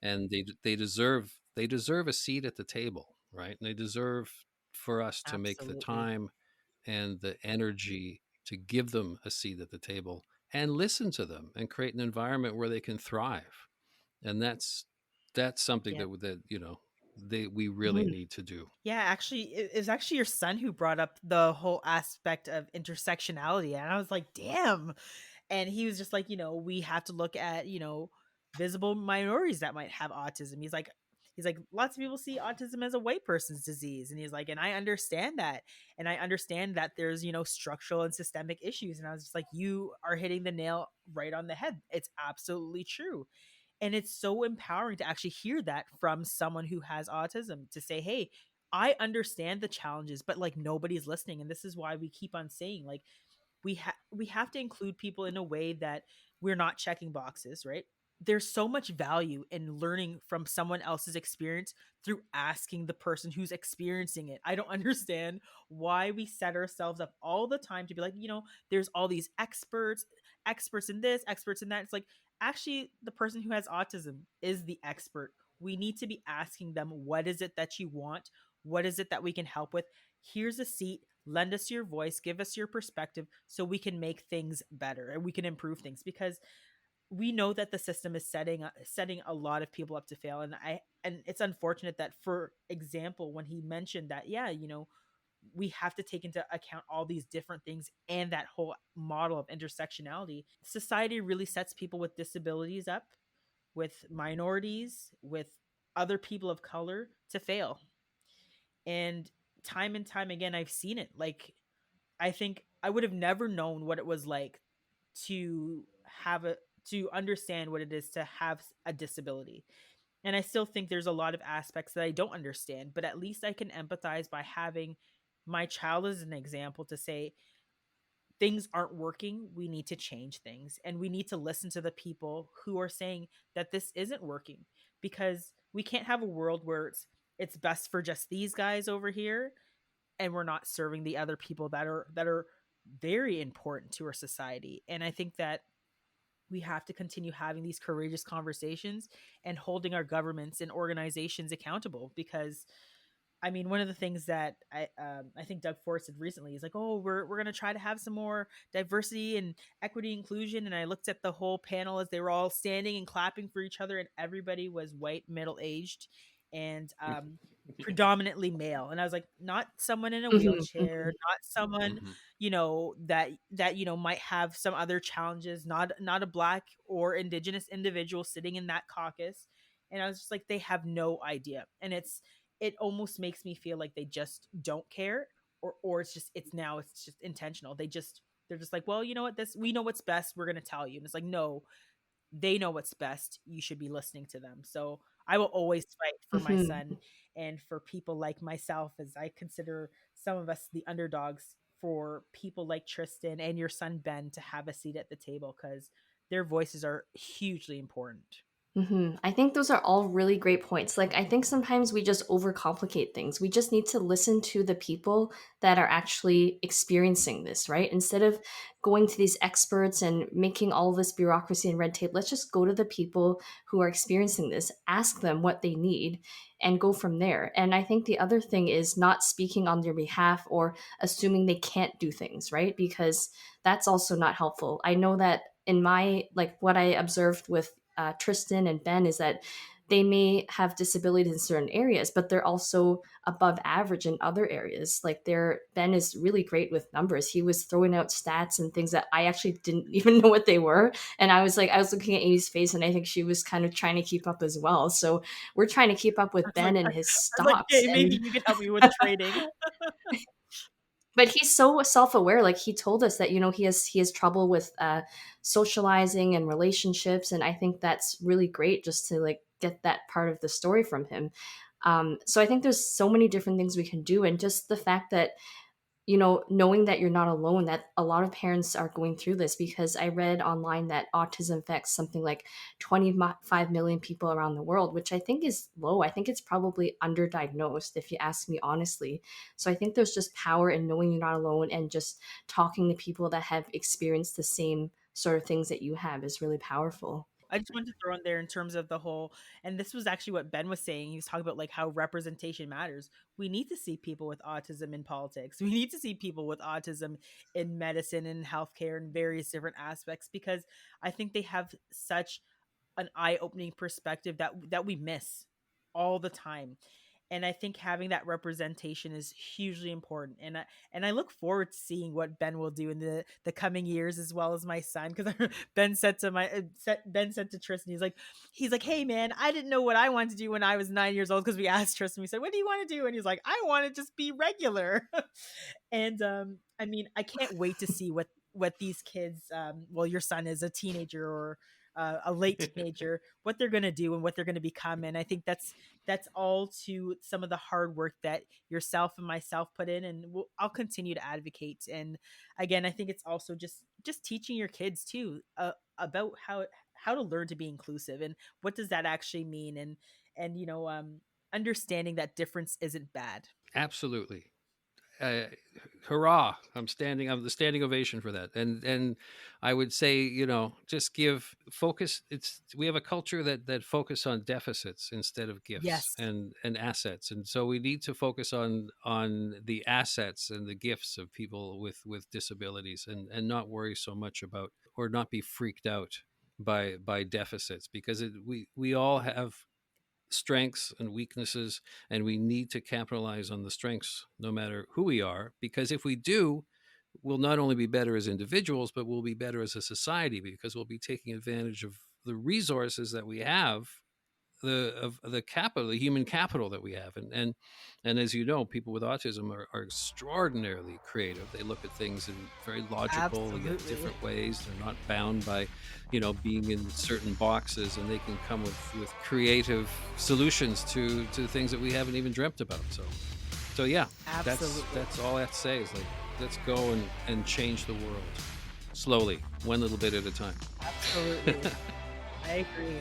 And they deserve a seat at the table, right? And they deserve for us to make the Absolutely. time and the energy to give them a seat at the table, and listen to them, and create an environment where they can thrive. And that's something Yeah. we really Mhm. need to do. Yeah, actually, it's actually your son who brought up the whole aspect of intersectionality. And I was like, damn. And he was just like, we have to look at, visible minorities that might have autism. He's like, he's like, lots of people see autism as a white person's disease. And he's like, and I understand that. And I understand that there's, structural and systemic issues. And I was just like, you are hitting the nail right on the head. It's absolutely true. And it's so empowering to actually hear that from someone who has autism, to say, hey, I understand the challenges, but like nobody's listening. And this is why we keep on saying, like, we have to include people in a way that we're not checking boxes, right? There's so much value in learning from someone else's experience through asking the person who's experiencing it. I don't understand why we set ourselves up all the time to be like, there's all these experts in this, experts in that. It's like, actually, the person who has autism is the expert. We need to be asking them, what is it that you want? What is it that we can help with? Here's a seat. Lend us your voice, give us your perspective, so we can make things better and we can improve things, because we know that the system is setting a lot of people up to fail. And it's unfortunate that, for example, when he mentioned that, yeah, we have to take into account all these different things and that whole model of intersectionality, society really sets people with disabilities up, with minorities, with other people of color, to fail. And time again, I've seen it. Like, I think I would have never known what it was like to to understand what it is to have a disability. And I still think there's a lot of aspects that I don't understand, but at least I can empathize by having my child as an example, to say, things aren't working. We need to change things. And we need to listen to the people who are saying that this isn't working, because we can't have a world where it's best for just these guys over here, and we're not serving the other people that are very important to our society. And I think that we have to continue having these courageous conversations and holding our governments and organizations accountable, because I mean, one of the things that I think Doug Ford said recently is like, oh, we're gonna try to have some more diversity and equity inclusion. And I looked at the whole panel as they were all standing and clapping for each other, and everybody was white, middle aged, and predominantly male. And I was like, not someone in a Mhm, wheelchair, mhm, not someone Hmm. that might have some other challenges, not a black or indigenous individual sitting in that caucus. And I was just like, they have no idea. And it almost makes me feel like they just don't care, or it's just intentional. They're just like, well, you know what, this we know what's best, we're going to tell you. And it's like, no, they know what's best, you should be listening to them. So I will always fight for my mhm. son, and for people like myself, as I consider some of us the underdogs, for people like Tristan and your son Ben to have a seat at the table, because their voices are hugely important. I think those are all really great points. Like, I think sometimes we just overcomplicate things. We just need to listen to the people that are actually experiencing this, right? Instead of going to these experts and making all this bureaucracy and red tape, let's just go to the people who are experiencing this, ask them what they need, and go from there. And I think the other thing is not speaking on their behalf or assuming they can't do things, right? Because that's also not helpful. I know that in my, like, what I observed with Tristan and Ben is that they may have disabilities in certain areas, but they're also above average in other areas. Like, Ben is really great with numbers. He was throwing out stats and things that I actually didn't even know what they were. And I was looking at Amy's face, and I think she was kind of trying to keep up as well. So we're trying to keep up I with was like, Ben I and his was like, stocks. hey, maybe And you can help me with trading. but he's so self-aware. Like, he told us that, he has trouble with socializing and relationships, and I think that's really great just to like get that part of the story from him. So I think there's so many different things we can do, and just the fact that, knowing that you're not alone, that a lot of parents are going through this, because I read online that autism affects something like 25 million people around the world, which I think is low. I think it's probably underdiagnosed, if you ask me honestly. So I think there's just power in knowing you're not alone, and just talking to people that have experienced the same sort of things that you have is really powerful. I just wanted to throw in there in terms of the whole, and this was actually what Ben was saying. He was talking about like how representation matters. We need to see people with autism in politics. We need to see people with autism in medicine and healthcare and various different aspects, because I think they have such an eye-opening perspective that we miss all the time. And I think having that representation is hugely important. And I look forward to seeing what Ben will do in the coming years, as well as my son. Because Ben said to Tristan, he's like, hey man, I didn't know what I wanted to do when I was 9 years old. Because we asked Tristan, we said, what do you want to do? And he's like, I want to just be regular. And I mean, I can't wait to see what these kids, well, your son is a teenager, or a late teenager, what they're going to do and what they're going to become. And I think that's all to some of the hard work that yourself and myself put in, and I'll continue to advocate. And again, I think it's also just teaching your kids too, about how to learn to be inclusive, and what does that actually mean, and understanding that difference isn't bad. Absolutely. Hurrah! I'm the standing ovation for that. And I would say, just give focus. We have a culture that focus on deficits instead of gifts Yes, and assets, and so we need to focus on the assets and the gifts of people with disabilities, and not worry so much about, or not be freaked out by deficits, because we all have strengths and weaknesses, and we need to capitalize on the strengths no matter who we are, because if we do, we'll not only be better as individuals, but we'll be better as a society, because we'll be taking advantage of the resources that we have, the capital, the human capital that we have. And as you know, people with autism are extraordinarily creative. They look at things in very logical, yet absolutely. different ways. They're not bound by, being in certain boxes, and they can come with creative solutions to things that we haven't even dreamt about. So yeah, Absolutely. that's all I have to say is, like, let's go and change the world slowly, one little bit at a time. Absolutely. I agree.